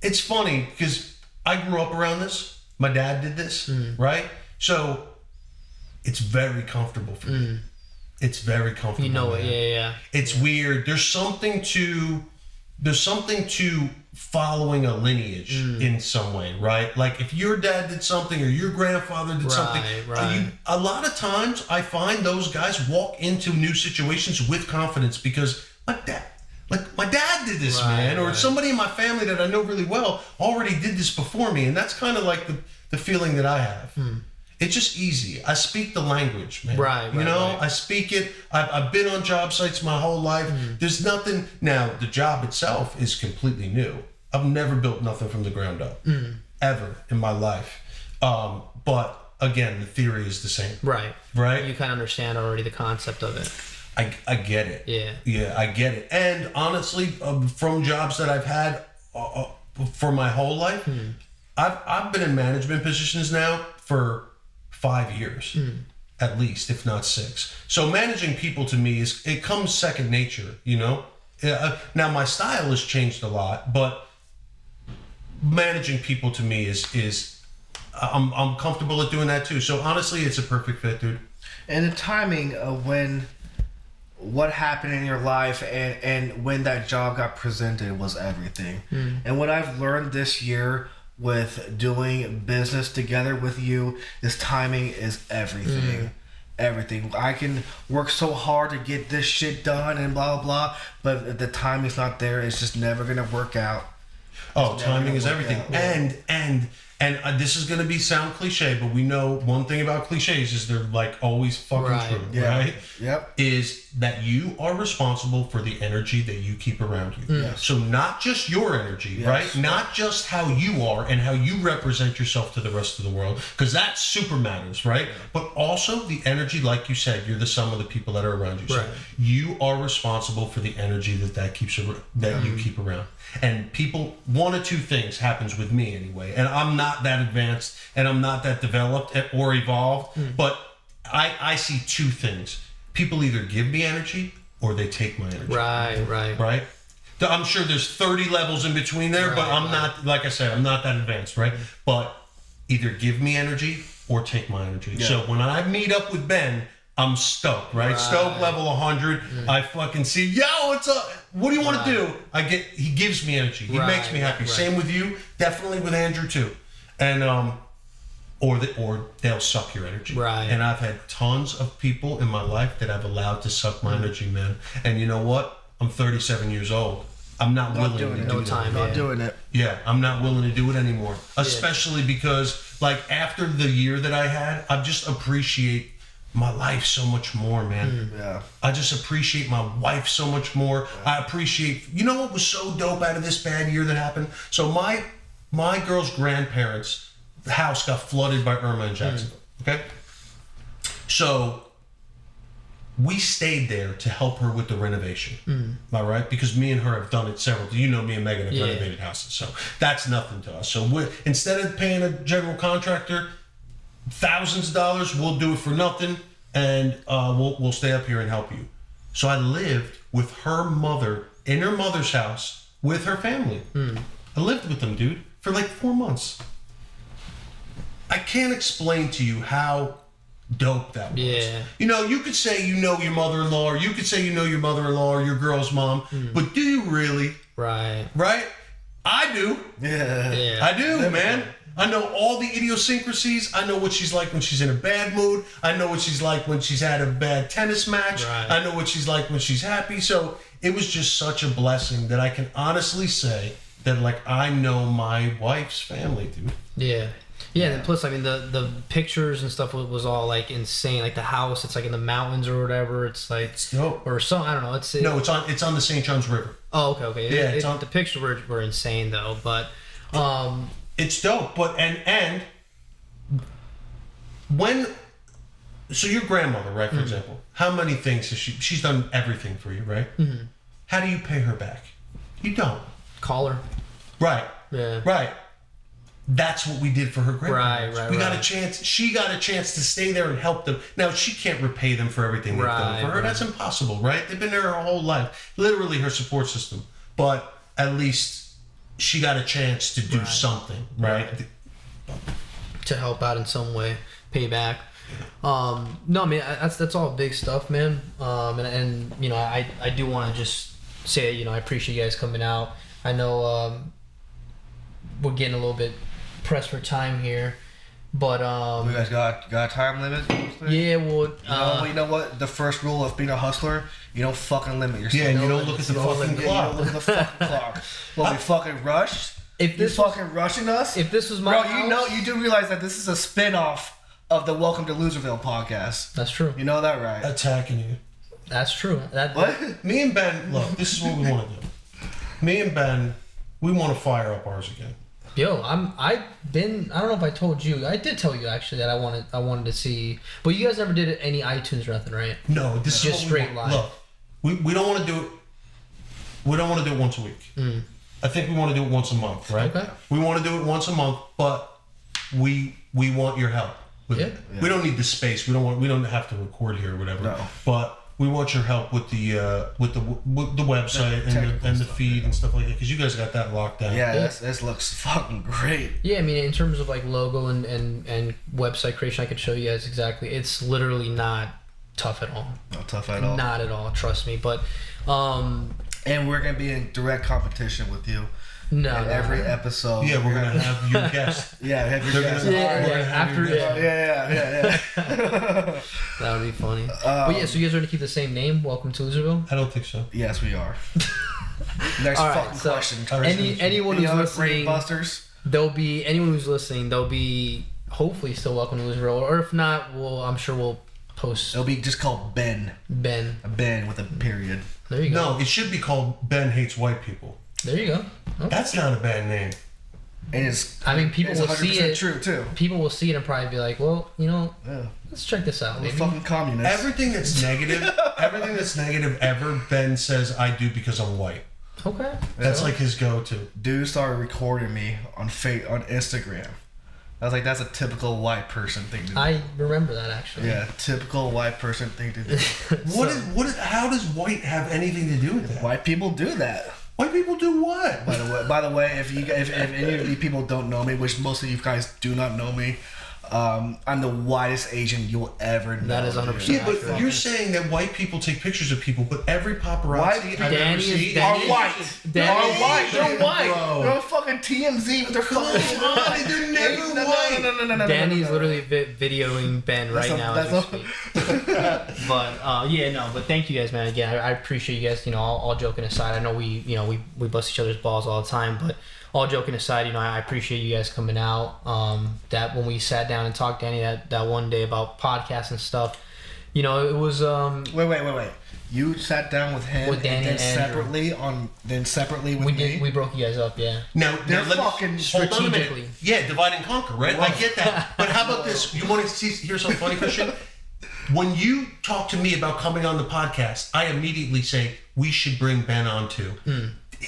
Speaker 3: it's funny because I grew up around this. My dad did this, right? So it's very comfortable for me. It's very comfortable.
Speaker 2: You know
Speaker 3: man.
Speaker 2: it, yeah.
Speaker 3: It's weird. There's something to following a lineage in some way, right? Like if your dad did something or your grandfather did something, a lot of times I find those guys walk into new situations with confidence because my dad did this, man, or somebody in my family that I know really well already did this before me, and that's kind of like the feeling that I have. it's just easy. I speak the language, man.
Speaker 2: Right.
Speaker 3: I speak it. I've been on job sites my whole life. There's nothing. Now, the job itself is completely new. I've never built nothing from the ground up, ever in my life. But again, the theory is the same.
Speaker 2: Right.
Speaker 3: Right.
Speaker 2: You kind of understand already the concept of it.
Speaker 3: I get it.
Speaker 2: Yeah.
Speaker 3: Yeah, I get it. And honestly, from jobs that I've had for my whole life, I've been in management positions now for 5 years, at least, if not 6. So managing people to me it comes second nature, Now my style has changed a lot, but managing people to me is I'm comfortable at doing that too. So honestly, it's a perfect fit, dude.
Speaker 4: And the timing of what happened in your life and when that job got presented was everything. And what I've learned this year with doing business together with you is timing is everything. Everything. I can work so hard to get this shit done and blah blah blah, but if the timing's not there, it's just never gonna work out.
Speaker 3: Oh, timing is everything. And this is going to sound cliche, but we know one thing about cliches is they're like always fucking true, right?
Speaker 4: Yep.
Speaker 3: Is that you are responsible for the energy that you keep around you.
Speaker 4: Yes.
Speaker 3: So not just your energy, right? Not just how you are and how you represent yourself to the rest of the world, because that super matters, right? But also the energy, like you said, you're the sum of the people that are around you. So you are responsible for the energy that you keep around. And people, one of two things happens with me anyway. And I'm not that advanced and I'm not that developed or evolved, but I see two things. People either give me energy or they take my energy. Right? I'm sure there's 30 levels in between there, but I'm not, like I said, I'm not that advanced, right? But either give me energy or take my energy. Yeah. So when I meet up with Ben, I'm stoked, right? Stoked level 100. I fucking see, yo, what's up? What do you want to do? He gives me energy. He makes me happy. Same with you. Definitely with Andrew too. And or they'll suck your energy.
Speaker 2: Right.
Speaker 3: And I've had tons of people in my life that I've allowed to suck my energy, man. And you know what? I'm 37 years old. I'm not willing to do that.
Speaker 4: Not doing it.
Speaker 3: Yeah, I'm not willing to do it anymore. Especially because, like, after the year that I had, I just appreciate my life so much more, man. I just appreciate my wife so much more. I appreciate, you know what was so dope out of this bad year that happened? So my girl's grandparents' house got flooded by Irma in Jacksonville. Okay? So we stayed there to help her with the renovation. All right? Because me and her have done it several. You know, me and Megan have renovated houses. So that's nothing to us. So instead of paying a general contractor thousands of dollars, we'll do it for nothing, and we'll stay up here and help you. So I lived with her mother in her mother's house with her family. I lived with them, dude, for like 4 months. I can't explain to you how dope that was.
Speaker 2: Yeah.
Speaker 3: You know, you could say you know your mother-in-law, or you could say you know your mother-in-law or your girl's mom, but do you really?
Speaker 2: Right.
Speaker 3: I do.
Speaker 4: Yeah.
Speaker 3: I do, man. I know all the idiosyncrasies. I know what she's like when she's in a bad mood. I know what she's like when she's had a bad tennis match. I know what she's like when she's happy. So it was just such a blessing that I can honestly say that, like, I know my wife's family, dude.
Speaker 2: Yeah, and plus, I mean, the pictures and stuff was all, like, insane. Like, the house, it's, like, in the mountains or whatever. It's, like...
Speaker 3: It's dope.
Speaker 2: Or some, I don't know.
Speaker 3: It's on the St. Johns River.
Speaker 2: Oh, okay.
Speaker 3: Yeah,
Speaker 2: the pictures were insane, though, but...
Speaker 3: It's dope, but and when, so your grandmother, right, for example, how many things has she's done everything for you, right? How do you pay her back? You don't.
Speaker 2: Call her.
Speaker 3: Right.
Speaker 2: Yeah.
Speaker 3: Right. That's what we did for her grandmother.
Speaker 4: Right.
Speaker 3: We got a chance. She got a chance to stay there and help them. Now she can't repay them for everything they've done for her. That's impossible, right? They've been there her whole life, literally her support system. But at least she got a chance to do something, right?
Speaker 2: To help out in some way, pay back. No, I mean that's all big stuff, man. And you know, I do want to just say, you know, I appreciate you guys coming out. I know we're getting a little bit pressed for time here, but
Speaker 4: you guys got a time limit?
Speaker 2: Yeah, well,
Speaker 4: you know what? The first rule of being a hustler, you don't fucking limit yourself.
Speaker 3: Yeah, and you don't look at the fucking clock.
Speaker 4: You don't look at the fucking clock. Well, we fucking rushed.
Speaker 2: If this
Speaker 4: fucking rushing us.
Speaker 2: If this was my
Speaker 4: bro, you do realize that this is a spin-off of the Welcome to Loserville podcast.
Speaker 2: That's true.
Speaker 4: You know that, right?
Speaker 3: Attacking you.
Speaker 2: That's true.
Speaker 4: What?
Speaker 3: Me and Ben, look, this is what we want to do. Me and Ben, we want to fire up ours again.
Speaker 2: Yo, I don't know if I told you. I did tell you actually that I wanted to see, but you guys never did any iTunes or nothing, right?
Speaker 3: No, this
Speaker 2: Just
Speaker 3: is what
Speaker 2: straight
Speaker 3: we
Speaker 2: live.
Speaker 3: want. Look, we don't want to do it. We don't want to do it once a week. I think we want to do it once a month, right?
Speaker 2: Okay.
Speaker 3: We want to do it once a month, but we want your help with
Speaker 2: Yeah.
Speaker 3: it. We don't need the space. We don't have to record here or whatever.
Speaker 4: No.
Speaker 3: But we want your help with the website and the feed and stuff like that, because you guys got that locked down.
Speaker 4: Yeah, this looks fucking great.
Speaker 2: Yeah, I mean, in terms of like logo and website creation, I could show you guys exactly. It's literally not tough at all.
Speaker 4: Not tough at all.
Speaker 2: Not at all. Trust me. But
Speaker 4: And we're gonna be in direct competition with you
Speaker 2: no,
Speaker 4: in every episode.
Speaker 3: Yeah, we're gonna have your guest.
Speaker 4: Yeah, have your
Speaker 3: They're
Speaker 4: guest.
Speaker 3: gonna-
Speaker 2: Yeah,
Speaker 3: we're gonna have
Speaker 2: after
Speaker 3: your guest.
Speaker 4: Yeah.
Speaker 2: that would be funny. But yeah, so you guys are gonna keep the same name. Welcome to Loserville.
Speaker 3: I don't think so.
Speaker 4: Yes, we are. Next
Speaker 2: All right,
Speaker 4: fucking
Speaker 2: so
Speaker 4: question.
Speaker 2: anyone
Speaker 4: Any
Speaker 2: who's
Speaker 4: other
Speaker 2: listening,
Speaker 4: brain busters?
Speaker 2: anyone who's listening, they'll be hopefully still welcome to Loserville, or if not, I'm sure we'll post
Speaker 4: It'll be just called Ben.
Speaker 2: Ben.
Speaker 4: Ben with a period.
Speaker 2: There you go.
Speaker 3: No, it should be called Ben Hates White People.
Speaker 2: There you go. Okay.
Speaker 3: That's not a bad name.
Speaker 4: And it's.
Speaker 2: I mean, people
Speaker 4: it's
Speaker 2: will
Speaker 4: 100%
Speaker 2: see it.
Speaker 4: True too.
Speaker 2: People will see it and probably be like, well,
Speaker 4: Yeah.
Speaker 2: let's check this out.
Speaker 4: We're
Speaker 2: Maybe.
Speaker 4: fucking communists.
Speaker 3: Everything that's negative ever, Ben says I do because I'm white.
Speaker 2: Okay.
Speaker 3: That's like his go-to.
Speaker 4: Dude started recording me on Instagram. I was like, that's a typical white person thing to do.
Speaker 2: I remember that actually.
Speaker 4: Yeah, typical white person thing to do.
Speaker 3: How does white have anything to do with that?
Speaker 4: White people do that.
Speaker 3: White people do what?
Speaker 4: By the way, if any of you people don't know me, which most of you guys do not know me, I'm the whitest Asian you'll ever know.
Speaker 2: That is 100%.
Speaker 4: dude.
Speaker 3: Yeah, but you're saying that white people take pictures of people, but every paparazzi
Speaker 4: White
Speaker 3: I've ever
Speaker 2: Danny is
Speaker 3: seen
Speaker 2: Danny.
Speaker 4: Are white.
Speaker 2: Danny
Speaker 4: Are
Speaker 2: is-
Speaker 4: white. They're white.
Speaker 3: Bro.
Speaker 4: They're fucking TMZ with their fucking.
Speaker 3: on, they're never white.
Speaker 4: No.
Speaker 2: Danny's literally videoing Ben right now as we speak. But yeah, no. But thank you guys, man. Again, I appreciate you guys. All joking aside, I know we bust each other's balls all the time, but all joking aside, I appreciate you guys coming out. That when we sat down and talked, Danny, that one day about podcasts and stuff, it was
Speaker 4: Wait. You sat down with him
Speaker 2: With Danny
Speaker 4: and then separately with me.
Speaker 2: we broke you guys up, yeah.
Speaker 3: Now,
Speaker 4: They're
Speaker 3: let me-
Speaker 4: fucking
Speaker 3: hold on a
Speaker 2: strategically.
Speaker 3: minute. Yeah, divide and conquer, right? I get that. But how about this? You want to hear something funny, Christian? When you talk to me about coming on the podcast, I immediately say we should bring Ben on too.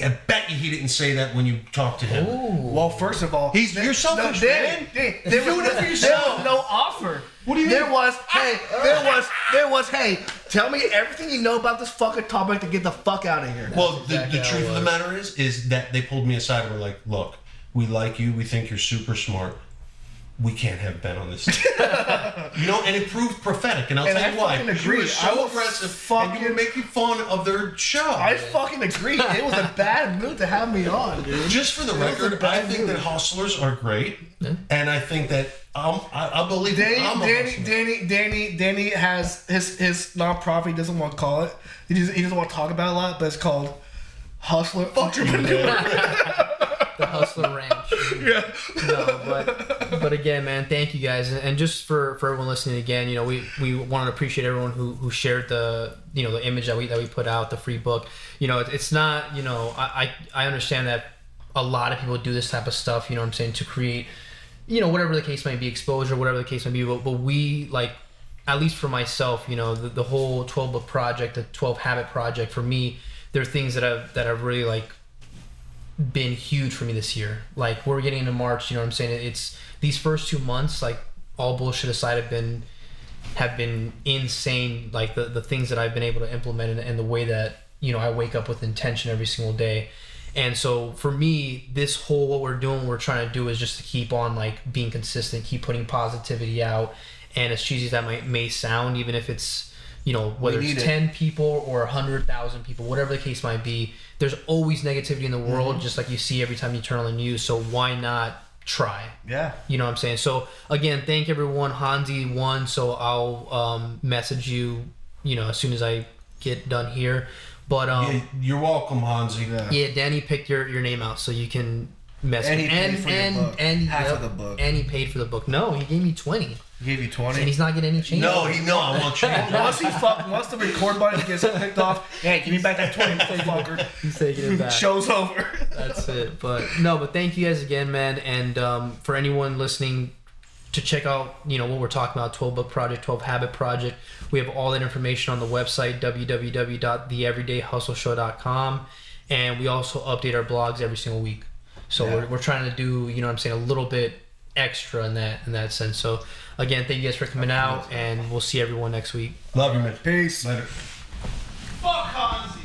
Speaker 3: I bet you he didn't say that when you talked to him.
Speaker 2: Ooh.
Speaker 4: Well, first of all,
Speaker 3: You're selfish,
Speaker 4: there
Speaker 3: Do
Speaker 4: was
Speaker 3: it for yourself.
Speaker 4: no offer.
Speaker 3: What do you
Speaker 4: There
Speaker 3: mean?
Speaker 4: was, hey, tell me everything you know about this fucking topic to get the fuck out of here.
Speaker 3: Well,
Speaker 2: exactly
Speaker 3: the
Speaker 2: how
Speaker 3: truth
Speaker 2: it
Speaker 3: of the
Speaker 2: was.
Speaker 3: matter is that they pulled me aside and were like, look, we like you. We think you're super smart. We can't have Ben on this team. And it proved prophetic. And I'll
Speaker 4: And
Speaker 3: tell
Speaker 4: I
Speaker 3: you why.
Speaker 4: fucking
Speaker 3: You
Speaker 4: agree.
Speaker 3: were
Speaker 4: I
Speaker 3: so
Speaker 4: was
Speaker 3: aggressive and you were making fun of their show.
Speaker 4: I fucking agree. It was a bad move to have me on, dude.
Speaker 3: Just for the
Speaker 4: It was a
Speaker 3: record, I
Speaker 4: bad
Speaker 3: think
Speaker 4: move.
Speaker 3: that hustlers are great. And I think that I believe that I'm a hustler.
Speaker 4: Danny has his nonprofit. He doesn't want to call it. He doesn't want to talk about it a lot, but it's called Hustler Entrepreneur.
Speaker 2: The Hustler Ranch.
Speaker 4: Yeah.
Speaker 2: No, but again, man, thank you guys, and just for everyone listening again, we want to appreciate everyone who shared the the image that we put out, the free book. It's not I understand that a lot of people do this type of stuff. You know what I'm saying, to create whatever the case might be, exposure, whatever the case might be. But we, like, at least for myself, the whole 12 book project, the 12 habit project, for me, there are things that have really like been huge for me this year. Like, we're getting into March, you know what I'm saying? It's these first 2 months, like, all bullshit aside, have been insane. Like the things that I've been able to implement and the way that I wake up with intention every single day. And so for me, this whole what we're trying to do is just to keep on like being consistent, keep putting positivity out. And as cheesy as that may sound, even if it's whether it's 10 people or 100,000 people, whatever the case might be, there's always negativity in the world, just like you see every time you turn on the news. So why not try?
Speaker 4: Yeah.
Speaker 2: You know what I'm saying? So again, thank everyone. Hansi won, so I'll message you, as soon as I get done here. But
Speaker 3: You're welcome, Hansi.
Speaker 2: yeah, Danny picked your name out, so you can messed
Speaker 4: And
Speaker 2: with
Speaker 4: he
Speaker 2: me.
Speaker 4: paid for your book. Half of the book.
Speaker 2: And he paid for the book. No, he gave me 20.
Speaker 4: He gave you 20.
Speaker 2: And he's not getting any change.
Speaker 3: No, I want change.
Speaker 4: Once the record button gets picked off, hey, give me back that 20, fucker.
Speaker 2: He's taking it back.
Speaker 4: Show's over.
Speaker 2: That's it. But thank you guys again, man. And for anyone listening, to check out, what we're talking about, 12 Book Project, 12 Habit Project. We have all that information on the website, www.theeverydayhustleshow.com. And we also update our blogs every single week. So we're trying to do, a little bit extra in that sense. So again, thank you guys for coming out, and we'll see everyone next week.
Speaker 3: Love you, man.
Speaker 4: Peace.
Speaker 3: Later.
Speaker 4: Fuck Hansi.